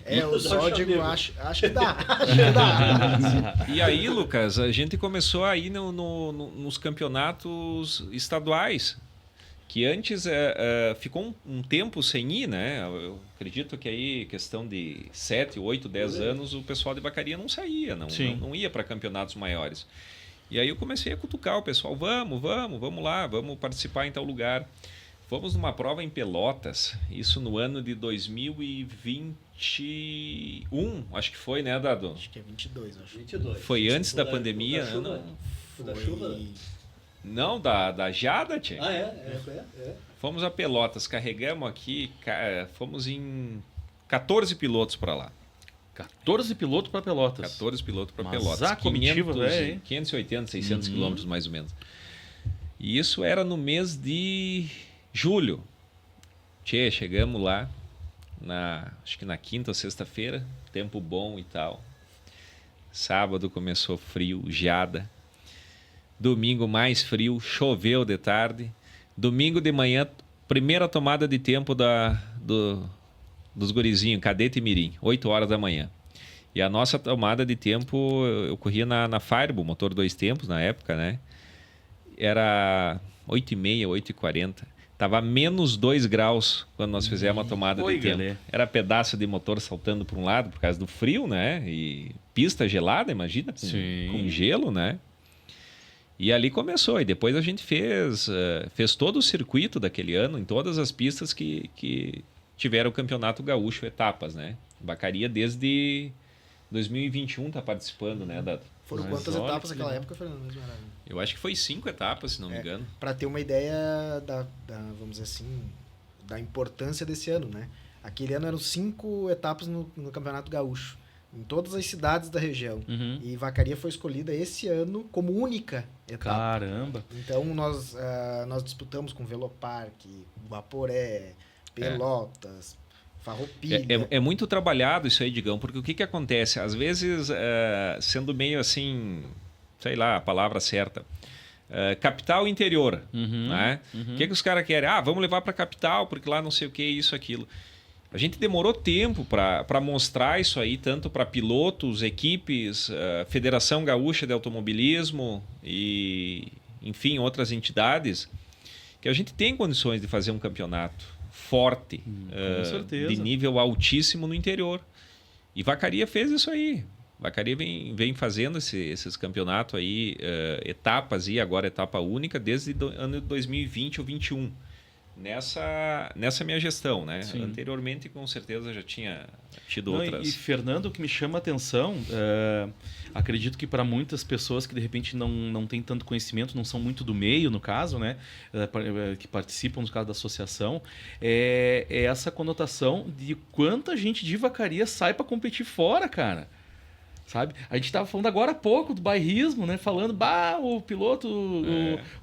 Eu só Dá o digo, chamego. acho que dá. Acho que dá. E aí, Lucas, a gente começou a ir nos campeonatos estaduais, que antes ficou um tempo sem ir, né? Eu acredito que aí, questão de 7, 8, 10 anos, o pessoal de Vacaria não saía, não ia para campeonatos maiores. E aí eu comecei a cutucar o pessoal, vamos lá, vamos participar em tal lugar. Fomos numa prova em Pelotas, isso no ano de 2021, acho que foi, né, Dado? Acho que é 22, acho. 22. Foi antes da O pandemia, o da né? chuva. O da chuva. Foi... Não, da Jada, tchê. Ah, é. Fomos a Pelotas, carregamos aqui, fomos em 14 pilotos para lá. 14 pilotos para Pelotas. 14 pilotos para Mas Pelotas. a comitiva, 500, velho, hein? 580, 600 quilômetros mais ou menos. E isso era no mês de julho. Tchê, chegamos lá, acho que na quinta ou sexta-feira, tempo bom e tal. Sábado começou frio, geada. Domingo mais frio, choveu de tarde. Domingo de manhã, primeira tomada de tempo dos gurizinhos, Cadete e Mirim, 8 horas da manhã. E a nossa tomada de tempo, eu corria na Fireball, motor 2 tempos na época, né? Era 8h30, 8h40. Tava menos 2 graus quando nós fizemos a tomada de tempo. galera. Era pedaço de motor saltando para um lado por causa do frio, né? E pista gelada, imagina, Sim. com gelo, né? E ali começou. E depois a gente fez todo o circuito daquele ano, em todas as pistas que tiveram o Campeonato Gaúcho Etapas, né? Vacaria desde 2021 tá participando, né, Dado? Foram Mas quantas olha etapas que naquela legal. época, Fernando? Mesmo era... Eu acho que foi 5 etapas, se não me engano. Para ter uma ideia vamos dizer assim, da importância desse ano, né? Aquele ano eram 5 etapas no Campeonato Gaúcho, em todas as cidades da região. Uhum. E Vacaria foi escolhida esse ano como única etapa. Caramba. Então nós disputamos com Veloparque, Vaporé, Pelotas, Farroupilha. É muito trabalhado isso aí, Digão, porque o que acontece? Às vezes, sendo meio assim, sei lá a palavra certa, capital e interior, né? O que os caras querem? Vamos levar para a capital, porque lá não sei o que, isso, aquilo. A gente demorou tempo para mostrar isso aí, tanto para pilotos, equipes, Federação Gaúcha de Automobilismo e, enfim, outras entidades, que a gente tem condições de fazer um campeonato forte, com certeza. de nível altíssimo no interior. E Vacaria fez isso aí. Vacaria vem fazendo esses campeonatos aí, etapas e agora etapa única, desde o ano de 2020 ou 2021. Nessa minha gestão, né? Sim. Anteriormente, com certeza, já tinha tido Não, outras. E Fernando, o que me chama a atenção, acredito que para muitas pessoas que de repente não têm tanto conhecimento, não são muito do meio, no caso, né? Que participam, no caso da associação, é essa conotação de quanta gente de Vacaria sai para competir fora, cara. Sabe? A gente estava falando agora há pouco do bairrismo, né? Falando, o piloto,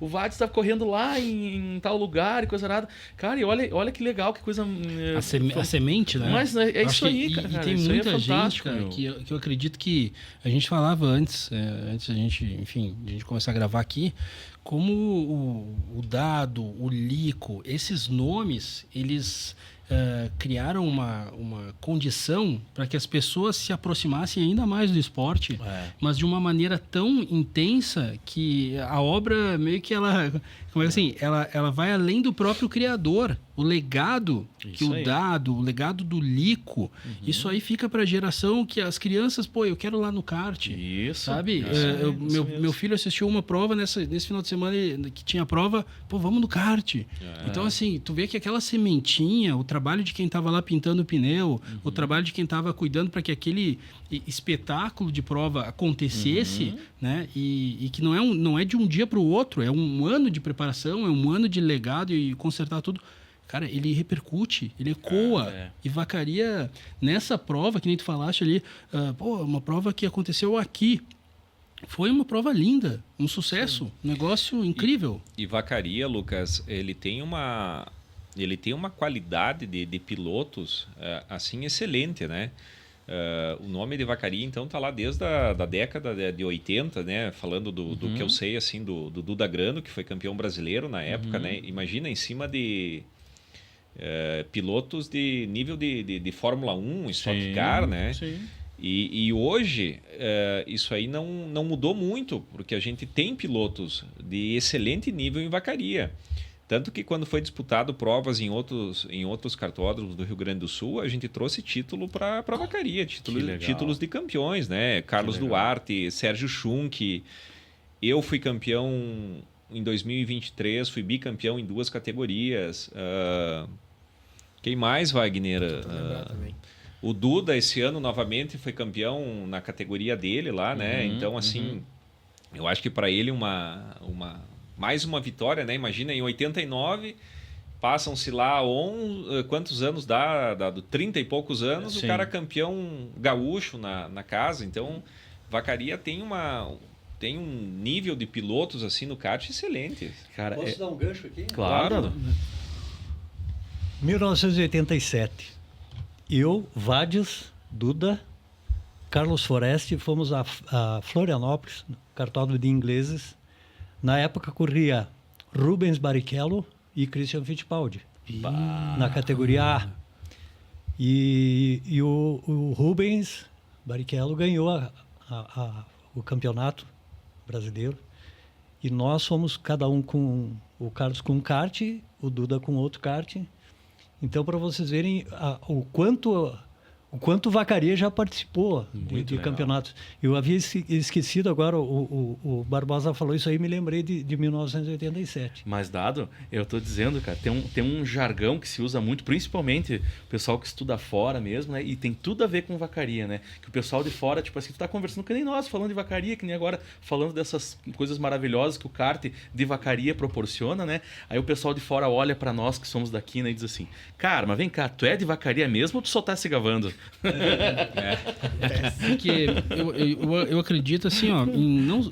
o Vades estava correndo lá em tal lugar e coisa nada. Cara, e olha que legal, que coisa... A semente, né? Mas é Eu isso acho que- aí, cara. E tem Isso aí é muita gente, fantástico, cara, meu. que eu acredito que a gente falava antes a gente começar a gravar aqui, como o Dado, o Lico, esses nomes, eles criaram uma condição para que as pessoas se aproximassem ainda mais do esporte, mas de uma maneira tão intensa que a obra meio que ela vai além do próprio criador. O legado que Isso o aí. Dado, o legado do Lico, isso aí fica para a geração que as crianças, eu quero lá no kart. Isso. Sabe? Isso aí, isso mesmo. Meu filho assistiu uma prova nesse final de semana que tinha prova, vamos no kart. Então, assim, tu vê que aquela sementinha, o trabalho de quem estava lá pintando o pneu, o trabalho de quem estava cuidando para que aquele espetáculo de prova acontecesse, né? E que não é de um dia para o outro, é um ano de preparação, é um ano de legado e consertar tudo. Cara, ele repercute, ele ecoa. E Vacaria, nessa prova, que nem tu falaste ali, uma prova que aconteceu aqui. Foi uma prova linda, um sucesso, um negócio incrível. E Vacaria, Lucas, ele tem uma qualidade de pilotos assim excelente, né? O nome de Vacaria, então, tá lá desde a da década de 80, né? Falando do que eu sei, assim, do Duda Grano, que foi campeão brasileiro na época, né? Imagina, em cima de pilotos de nível de Fórmula 1, Stock Car, né? Sim. E hoje, isso aí não mudou muito, porque a gente tem pilotos de excelente nível em Vacaria. Tanto que quando foi disputado provas em outros cartódromos do Rio Grande do Sul, a gente trouxe título para Vacaria, títulos de campeões, né? Carlos Duarte, Sérgio Schunk. Eu fui campeão em 2023, fui bicampeão em 2 categorias. Quem mais, Wagner? O Duda, esse ano, novamente, foi campeão na categoria dele lá, né? Então, assim, eu acho que para ele mais uma vitória, né? Imagina, em 89, passam-se lá quantos anos dá? 30 e poucos anos, o cara campeão gaúcho na casa. Então, Vacaria tem um nível de pilotos assim no kart excelente. Cara, Posso dar um gancho aqui? Claro. 1987. Eu, Vades, Duda, Carlos Foreste, fomos a Florianópolis, cartódromo de ingleses. Na época corria Rubens Barrichello e Christian Fittipaldi, na categoria A. E o Rubens Barrichello ganhou o campeonato brasileiro. E nós fomos cada um com o Carlos com um kart, o Duda com outro kart. Então, para vocês verem o quanto Vacaria já participou de campeonatos. Eu havia esquecido agora, o Barbosa falou isso aí, me lembrei de 1987. Mas dado, eu tô dizendo, cara, tem um jargão que se usa muito, principalmente o pessoal que estuda fora mesmo, né? E tem tudo a ver com Vacaria, né? Que o pessoal de fora, tipo assim, tu tá conversando que nem nós, falando de Vacaria, que nem agora falando dessas coisas maravilhosas que o kart de Vacaria proporciona, né? Aí o pessoal de fora olha pra nós que somos daqui, né? E diz assim, cara, mas vem cá, tu é de Vacaria mesmo ou tu só tá se gavando? Porque eu acredito assim, ó,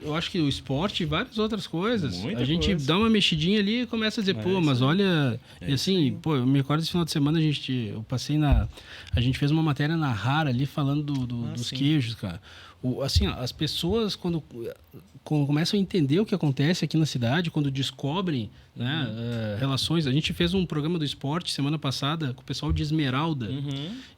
eu acho que o esporte e várias outras coisas. Muita a gente coisa. dá uma mexidinha ali e começa a dizer, pô, mas olha. E assim, pô, eu me recordo esse final de semana a gente fez uma matéria na Rara ali falando dos queijos, cara. Assim, ó, as pessoas quando começam a entender o que acontece aqui na cidade, quando descobrem, né, relações. A gente fez um programa do esporte semana passada com o pessoal de Esmeralda.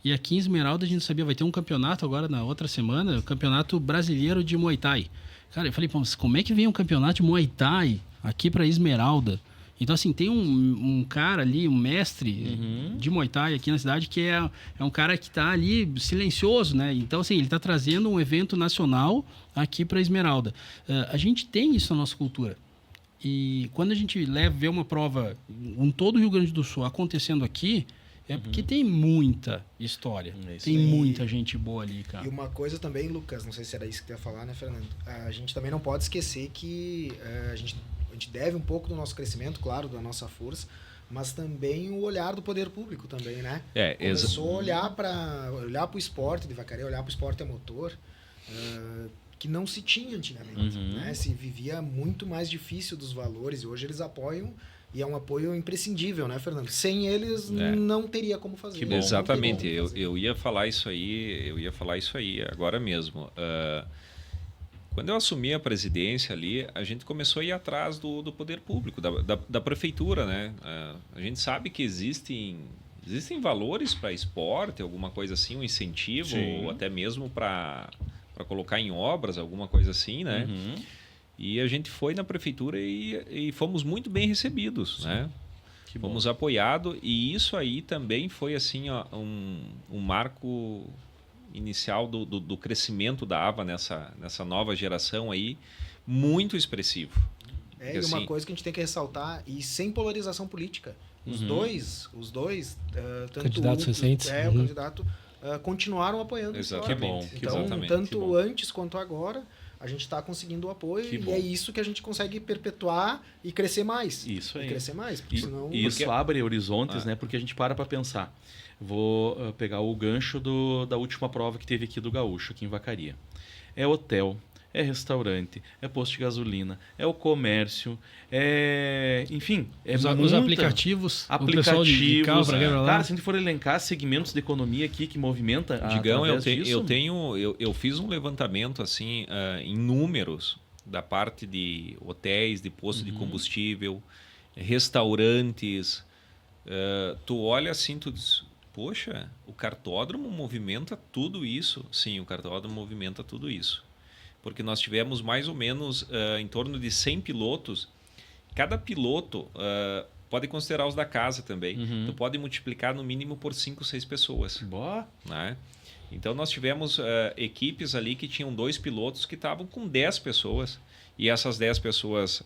E aqui em Esmeralda a gente sabia, vai ter um campeonato agora na outra semana, o Campeonato Brasileiro de Muay Thai. Cara, eu falei, pô, como é que vem um campeonato de Muay Thai aqui para Esmeralda? Então, assim, tem um cara ali, um mestre de Muay Thai aqui na cidade, que é um cara que está ali silencioso, né? Então, assim, ele está trazendo um evento nacional aqui para Esmeralda. A gente tem isso na nossa cultura. E quando a gente vê uma prova em todo o Rio Grande do Sul acontecendo aqui, é porque tem muita história. Tem muita gente boa ali, cara. E uma coisa também, Lucas, não sei se era isso que tu ia falar, né, Fernando? A gente também não pode esquecer que a gente deve um pouco do nosso crescimento, claro, da nossa força, mas também o olhar do poder público também, né? Começou a olhar para o esporte de Vacaria, olhar para o esporte a motor, que não se tinha antigamente, né? Se vivia muito mais difícil dos valores e hoje eles apoiam. E é um apoio imprescindível, né, Fernando? Sem eles, não teria como fazer. Que bom. Exatamente. Eu ia falar isso aí agora mesmo. Quando eu assumi a presidência ali, a gente começou a ir atrás do poder público, da prefeitura, né? A gente sabe que existem valores para esporte, alguma coisa assim, um incentivo, ou até mesmo para colocar em obras, alguma coisa assim, né? E a gente foi na prefeitura e fomos muito bem recebidos, né? Fomos apoiados, e isso aí também foi assim, ó, um marco inicial do crescimento da AVA nessa nova geração aí, muito expressivo. E uma coisa que a gente tem que ressaltar, e sem polarização política, os dois tanto candidatos recentes, o candidato continuaram apoiando. Exatamente. Então, exatamente. tanto antes quanto agora, a gente está conseguindo o apoio e é isso que a gente consegue perpetuar e crescer mais. Isso aí. E crescer mais, porque senão... Isso abre horizontes, né? Porque a gente para pensar. Vou pegar o gancho da última prova que teve aqui do Gaúcho, aqui em Vacaria. É hotel, é restaurante, é posto de gasolina, é o comércio, enfim, os muita- aplicativos, o pessoal de carro aplicativos. pra cá e pra lá. Cara, se a gente for elencar segmentos de economia aqui que movimenta Digão, através disso, eu fiz um levantamento assim em números da parte de hotéis, de posto de combustível, restaurantes. Tu olha assim, tu diz, poxa, o cartódromo movimenta tudo isso. Sim, o cartódromo movimenta tudo isso. Porque nós tivemos mais ou menos em torno de 100 pilotos. Cada piloto pode considerar os da casa também. Tu pode multiplicar no mínimo por 5, 6 pessoas. Boa. Né? Então nós tivemos equipes ali que tinham 2 pilotos que estavam com 10 pessoas. E essas 10 pessoas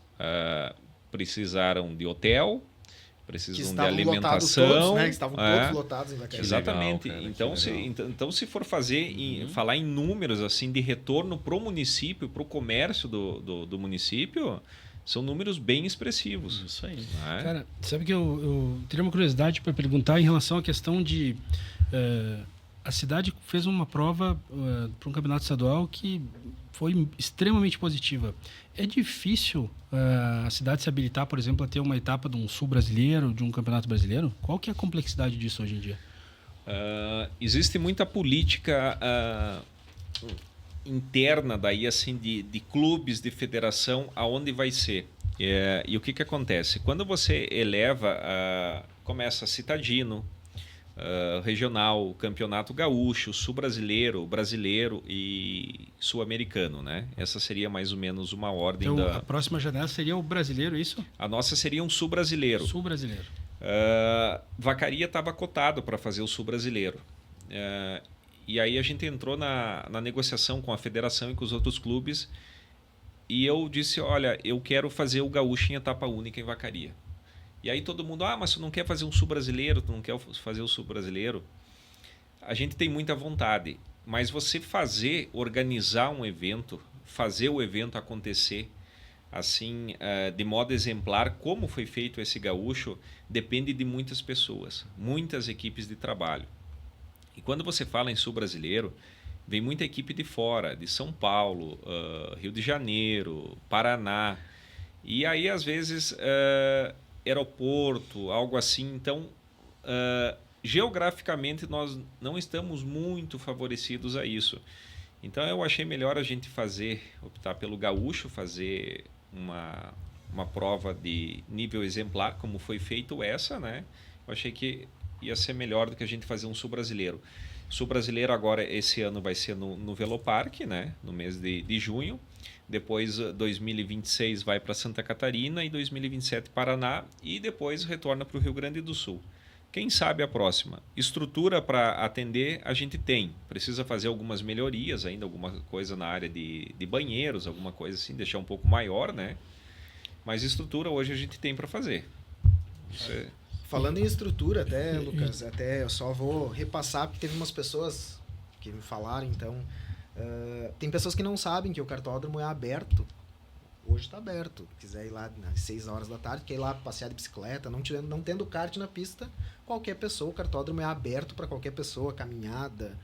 precisaram de hotel, Que precisam de estavam lotados alimentação. todos, né? Que estavam todos lotados em Vacaria. Exatamente. legal, cara, Então, que legal. então, se for fazer falar em números assim de retorno para o município, para o comércio do município, são números bem expressivos. Isso aí. Né? Cara, sabe que eu teria uma curiosidade para perguntar em relação à questão de... a cidade fez uma prova para um campeonato estadual que foi extremamente positiva. É difícil a cidade se habilitar, por exemplo, a ter uma etapa de um sul brasileiro, de um campeonato brasileiro? Qual que é a complexidade disso hoje em dia? Existe muita política interna daí assim de clubes, de federação, aonde vai ser. E o que acontece? Quando você eleva, começa citadino, regional, campeonato gaúcho, sul-brasileiro, brasileiro e sul-americano, né? Essa seria mais ou menos uma ordem Então, a próxima janela seria o brasileiro, é isso? A nossa seria um sul-brasileiro. Sul-brasileiro. Vacaria estava cotado para fazer o sul-brasileiro. E aí a gente entrou na negociação com a federação e com os outros clubes e eu disse, olha, eu quero fazer o gaúcho em etapa única em Vacaria. E aí todo mundo, mas tu não quer fazer um sul-brasileiro, tu não quer fazer o sul-brasileiro. A gente tem muita vontade, mas você organizar um evento, fazer o evento acontecer assim, de modo exemplar, como foi feito esse gaúcho, depende de muitas pessoas, muitas equipes de trabalho. E quando você fala em sul-brasileiro, vem muita equipe de fora, de São Paulo, Rio de Janeiro, Paraná. E aí, às vezes, aeroporto, algo assim. Então, geograficamente, nós não estamos muito favorecidos a isso. Então, eu achei melhor a gente optar pelo gaúcho, fazer uma prova de nível exemplar, como foi feito essa, né? Eu achei que ia ser melhor do que a gente fazer um sul-brasileiro. Sul-brasileiro agora, esse ano, vai ser no Velopark, né? No mês de junho. Depois, 2026 vai para Santa Catarina e 2027 Paraná e depois retorna para o Rio Grande do Sul. Quem sabe a próxima? Estrutura para atender a gente tem. Precisa fazer algumas melhorias ainda, alguma coisa na área de banheiros, alguma coisa assim, deixar um pouco maior, né? Mas estrutura hoje a gente tem para fazer. Falando em estrutura até, Lucas, eu só vou repassar porque teve umas pessoas que me falaram, então... tem pessoas que não sabem que o cartódromo é aberto. Hoje está aberto. Quiser ir lá às 6 horas da tarde, quer ir lá passear de bicicleta, não tendo kart na pista, qualquer pessoa, o cartódromo é aberto para qualquer pessoa, caminhada,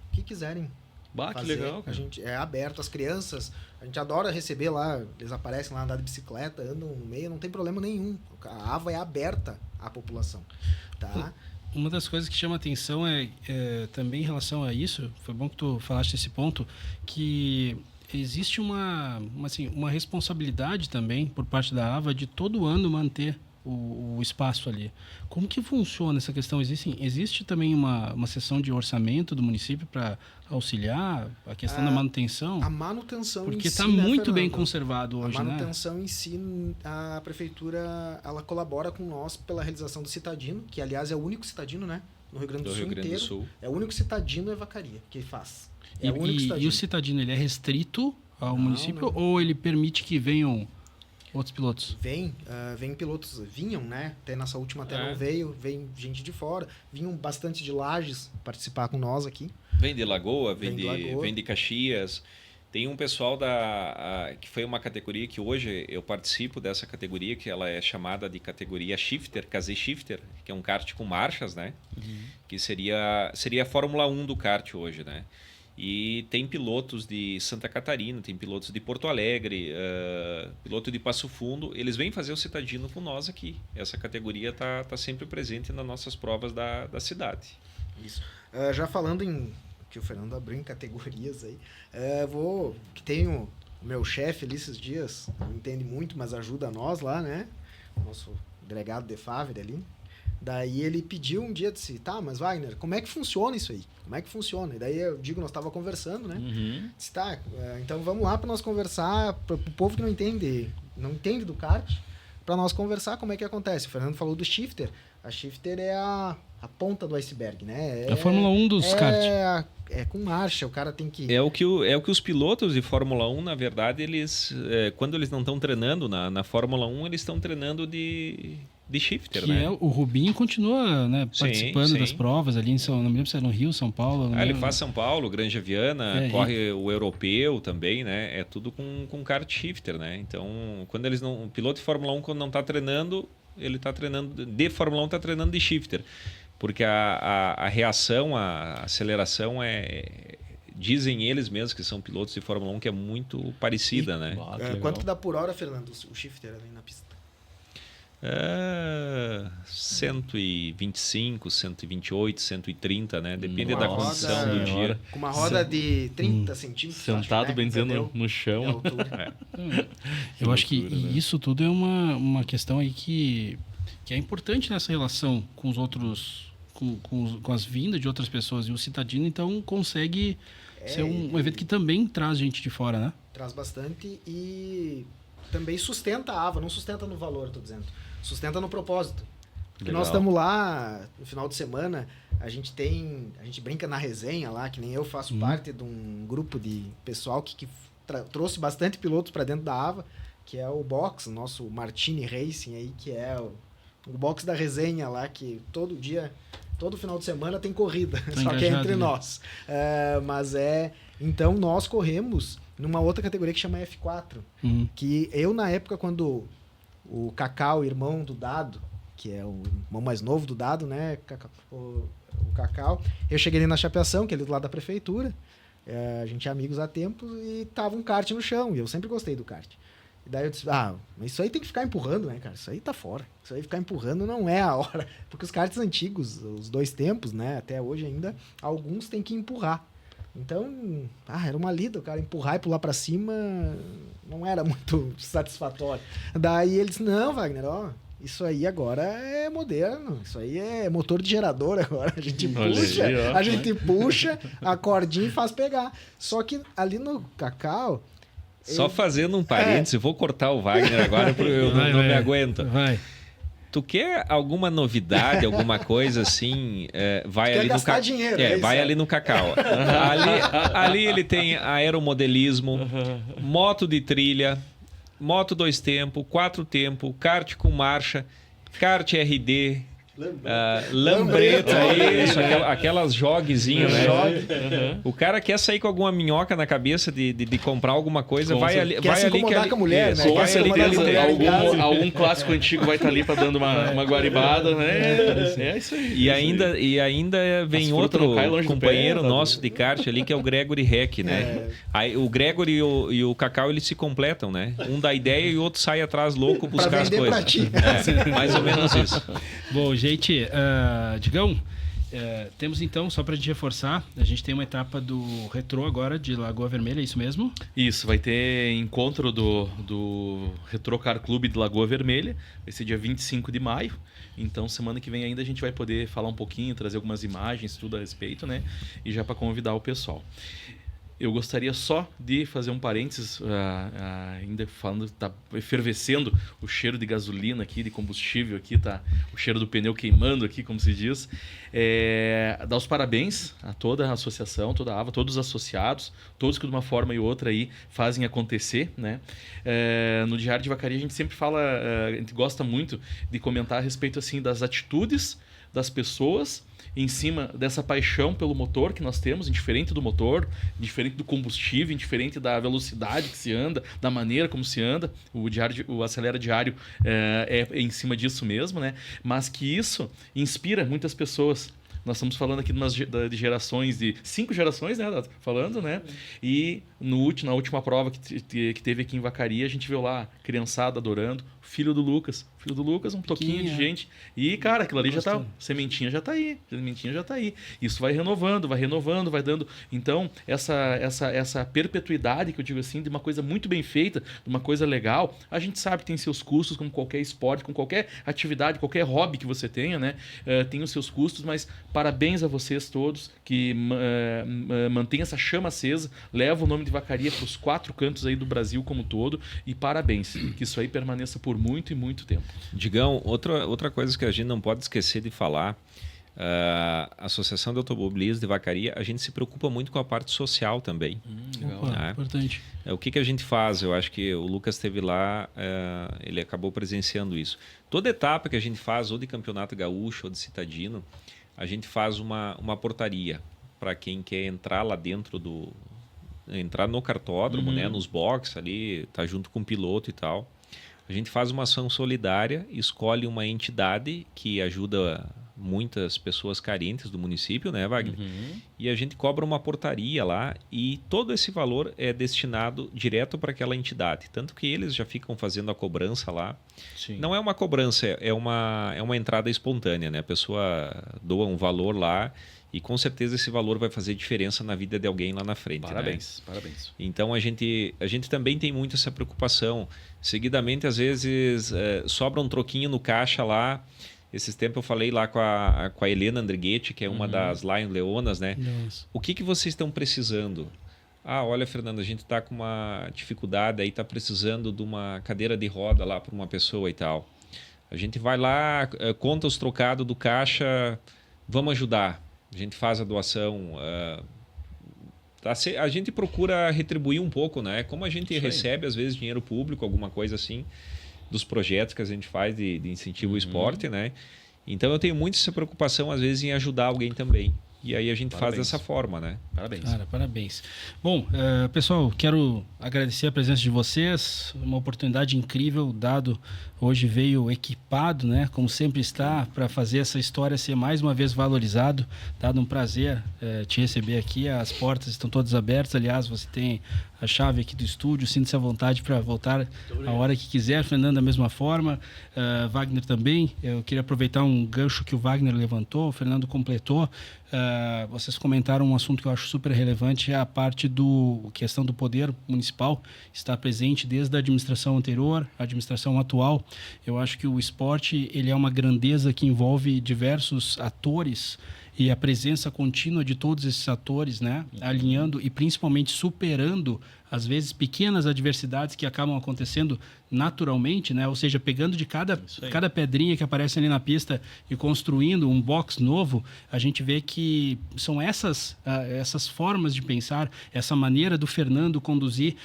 o que quiserem. Bah, que fazer. legal, A cara. gente é aberto, as crianças, a gente adora receber lá, eles aparecem lá andar de bicicleta, andam no meio, não tem problema nenhum. A AVA é aberta à população, tá? Uma das coisas que chama atenção é também em relação a isso, foi bom que tu falaste esse ponto, que existe uma responsabilidade também por parte da AVA de todo ano manter o espaço ali. Como que funciona essa questão? Existe também uma seção de orçamento do município para auxiliar a questão da manutenção? A manutenção Porque em si, está muito bem Fernando? conservado hoje, A né? manutenção em si, a prefeitura, ela colabora com nós pela realização do citadino, que aliás é o único citadino, né? No Rio Grande do Do Sul Rio Grande do inteiro. Sul. É o único citadino é Vacaria que faz. É E, o único e o citadino, ele é restrito ao Não, município não. ou ele permite que venham outros pilotos? Vem pilotos, vinham, né? Até nessa última até não vem gente de fora. Vinham bastante de Lages participar com nós aqui. Vem de Lagoa, Vem de Lagoa. vem de Caxias. Tem um pessoal que foi uma categoria que hoje eu participo dessa categoria, que ela é chamada de categoria Shifter, KZ Shifter, que é um kart com marchas, né? Que seria a Fórmula 1 do kart hoje, né? E tem pilotos de Santa Catarina, tem pilotos de Porto Alegre, piloto de Passo Fundo. Eles vêm fazer o citadino com nós aqui. Essa categoria tá sempre presente nas nossas provas da cidade. Isso. Já falando em... que o Fernando abriu em categorias aí, que tenho o meu chefe ali esses dias, não entende muito, mas ajuda nós lá, né? O nosso delegado de Favre ali. Daí ele pediu um dia, disse, tá, mas Wagner, como é que funciona isso aí? Como é que funciona? E daí eu digo, nós estávamos conversando, né? Uhum. Disse, tá, então vamos lá para nós conversar, para o povo que não entende do kart, para nós conversar como é que acontece. O Fernando falou do shifter. A shifter é a ponta do iceberg, né? A Fórmula 1 dos kart. É com marcha, o cara tem que... É o que os pilotos de Fórmula 1, na verdade, eles quando eles não estão treinando na Fórmula 1, eles estão treinando de shifter, Que né? o Rubinho continua, né, Sim, participando sim. das provas ali, não me lembro se era no Rio, São Paulo. Ele faz São Paulo, Granja Viana, corre o europeu também, né? É tudo com kart shifter, né? Então, quando o piloto de Fórmula 1, quando não está treinando, ele está treinando de Fórmula 1, está treinando de shifter. Porque a reação, a aceleração dizem eles mesmos que são pilotos de Fórmula 1 que é muito parecida, né? Quanto dá por hora, Fernando, o shifter ali na pista? 125, 128, 130, né? Depende da condição do dia. Com uma roda de 30 centímetros. Sentado, acho, né? bem dizendo, Entendeu? no É chão. altura. Eu acho que loucura, né? isso tudo é uma questão aí que é importante nessa relação com os outros, com as vindas de outras pessoas. E o Citadino, então, consegue ser um evento que também traz gente de fora, né? Traz bastante e também sustenta a AVA, não sustenta no valor, tô dizendo. Sustenta no propósito. Porque Legal. nós estamos lá no final de semana, a gente brinca na resenha lá, que nem eu faço parte de um grupo de pessoal que trouxe bastante pilotos para dentro da AVA, que é o box, o nosso Martini Racing aí, que é o box da resenha lá, que todo final de semana tem corrida, só que é entre nós. Então nós corremos numa outra categoria que chama F4, que eu na época quando o Cacau, irmão do Dado, que é o irmão mais novo do Dado, né? O Cacau. Eu cheguei ali na chapeação, que é ali do lado da prefeitura. A gente é amigos há tempos e tava um kart no chão. E eu sempre gostei do kart. E daí eu disse, mas isso aí tem que ficar empurrando, né, cara? Isso aí tá fora. Isso aí ficar empurrando não é a hora. Porque os karts antigos, os 2 tempos, né? Até hoje ainda, alguns tem que empurrar. Então, era uma lida, o cara empurrar e pular pra cima não era muito satisfatório. Daí ele disse, não, Wagner, isso aí agora é moderno, isso aí é motor de gerador agora, a gente puxa a cordinha e faz pegar. Só que ali no Cacau... Só fazendo um parênteses, vou cortar o Wagner agora porque eu não me aguento. Vai. Tu quer alguma novidade, alguma coisa assim, vai quer ali gastar no dinheiro, vai ali no Cacau. ali ele tem aeromodelismo, moto de trilha, moto 2 tempos, 4 tempos, kart com marcha, kart RD, lambreta, isso, aquelas joguezinhas, né? O cara quer sair com alguma minhoca na cabeça de comprar alguma coisa, vai ali quer se incomodar com a mulher, né? Com Quer se incomodar com a mulher em casa. algum clássico antigo vai estar ali para dando uma guaribada, né? É isso aí. E ainda vem outro companheiro nosso de kart ali, que é o Gregory Heck, né? Aí, o Gregory e o Cacau, eles se completam, né? Um dá ideia e o outro sai atrás louco buscar as coisas. Mais ou menos isso. Bom, gente, Digão, temos então, só para a gente reforçar, a gente tem uma etapa do Retrô agora de Lagoa Vermelha, é isso mesmo? Isso, vai ter encontro do Retro Car Clube de Lagoa Vermelha, vai ser dia 25 de maio, então semana que vem ainda a gente vai poder falar um pouquinho, trazer algumas imagens, tudo a respeito, né? E já para convidar o pessoal. Eu gostaria só de fazer um parênteses, ainda falando, tá efervescendo o cheiro de gasolina aqui, de combustível aqui, tá o cheiro do pneu queimando aqui, como se diz. Dar os parabéns a toda a associação, toda a AVA, todos os associados, todos que de uma forma e outra aí fazem acontecer, né? No Diário de Vacaria a gente sempre fala, a gente gosta muito de comentar a respeito assim das atitudes das pessoas em cima dessa paixão pelo motor que nós temos, indiferente do motor, indiferente do combustível, indiferente da velocidade que se anda, da maneira como se anda. O Acelera Diário é em cima disso mesmo, né? Mas que isso inspira muitas pessoas nós estamos falando aqui de gerações, de 5 gerações, né, Dato? Falando, né? E na última prova que teve aqui em Vacaria, a gente viu lá, criançada adorando, filho do Lucas, um toquinho de gente. E, cara, aquilo ali já tá, sementinha já tá aí. Isso vai renovando, vai dando. Então, essa perpetuidade, que eu digo assim, de uma coisa muito bem feita, de uma coisa legal, a gente sabe que tem seus custos, como qualquer esporte, com qualquer atividade, qualquer hobby que você tenha, né? Tem os seus custos, mas parabéns a vocês todos que mantêm essa chama acesa, levam o nome de Vacaria para os 4 cantos aí do Brasil como todo, e parabéns, que isso aí permaneça por muito e muito tempo. Digão, outra coisa que a gente não pode esquecer de falar, a Associação de Automobilistas de Vacaria, a gente se preocupa muito com a parte social também. Legal. Opa, importante. O que a gente faz? Eu acho que o Lucas esteve lá, ele acabou presenciando isso. Toda etapa que a gente faz, ou de campeonato gaúcho ou de citadino, a gente faz uma portaria para quem quer entrar lá dentro entrar no cartódromo, né, nos boxes ali, tá junto com o piloto e tal. A gente faz uma ação solidária, escolhe uma entidade que ajuda muitas pessoas carentes do município, né, Wagner? E a gente cobra uma portaria lá e todo esse valor é destinado direto para aquela entidade. Tanto que eles já ficam fazendo a cobrança lá. Sim. Não é uma cobrança, é uma entrada espontânea, né? A pessoa doa um valor lá e com certeza esse valor vai fazer diferença na vida de alguém lá na frente. Parabéns, né? parabéns. Então a gente também tem muito essa preocupação. Seguidamente, às vezes, sobra um troquinho no caixa lá. Esses tempos eu falei lá com a Helena Andrighetti, que é uma das Lion Leonas, né? Nossa. O que vocês estão precisando? Olha, Fernando, a gente está com uma dificuldade aí, está precisando de uma cadeira de roda lá para uma pessoa e tal. A gente vai lá, conta os trocados do caixa, vamos ajudar. A gente faz a doação. A gente procura retribuir um pouco, né? Como a gente recebe, às vezes, dinheiro público, alguma coisa assim, dos projetos que a gente faz de incentivo ao esporte, né? Então eu tenho muito essa preocupação, às vezes, em ajudar alguém também. E aí a gente faz dessa forma, né? Parabéns. Cara, parabéns. Bom, pessoal, quero agradecer a presença de vocês, uma oportunidade incrível, dado hoje veio equipado, né? Como sempre está, para fazer essa história ser mais uma vez valorizado. Dado um prazer te receber aqui, as portas estão todas abertas, aliás, você tem a chave aqui do estúdio, sinta-se à vontade para voltar a hora que quiser. Fernando, da mesma forma, Wagner também. Eu queria aproveitar um gancho que o Wagner levantou, o Fernando completou. Vocês comentaram um assunto que eu acho super relevante, é a parte questão do poder municipal estar presente desde a administração anterior, a administração atual. Eu acho que o esporte ele é uma grandeza que envolve diversos atores e a presença contínua de todos esses atores, né, alinhando e principalmente superando às vezes pequenas adversidades que acabam acontecendo naturalmente, né? Ou seja, pegando de cada pedrinha que aparece ali na pista e construindo um box novo, a gente vê que são essas formas de pensar, essa maneira do Fernando conduzir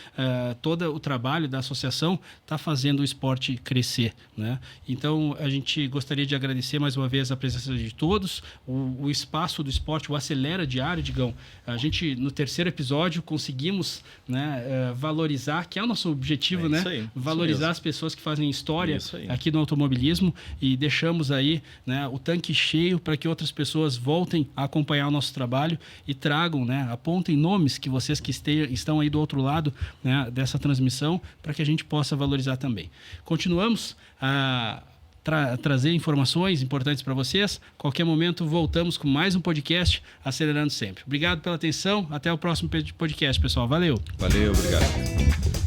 todo o trabalho da associação está fazendo o esporte crescer, né? Então, a gente gostaria de agradecer mais uma vez a presença de todos, o espaço do esporte, o Acelera Diário, Digão. A gente, no 3º episódio, conseguimos, né, valorizar, que é o nosso objetivo, né? Valorizar as pessoas que fazem história aqui no automobilismo e deixamos aí, né, o tanque cheio para que outras pessoas voltem a acompanhar o nosso trabalho e tragam, né, apontem nomes que vocês que estão aí do outro lado, né, dessa transmissão para que a gente possa valorizar também. Continuamos a trazer informações importantes para vocês. Qualquer momento voltamos com mais um podcast Acelerando Sempre. Obrigado pela atenção. Até o próximo podcast, pessoal. Valeu. Valeu, obrigado.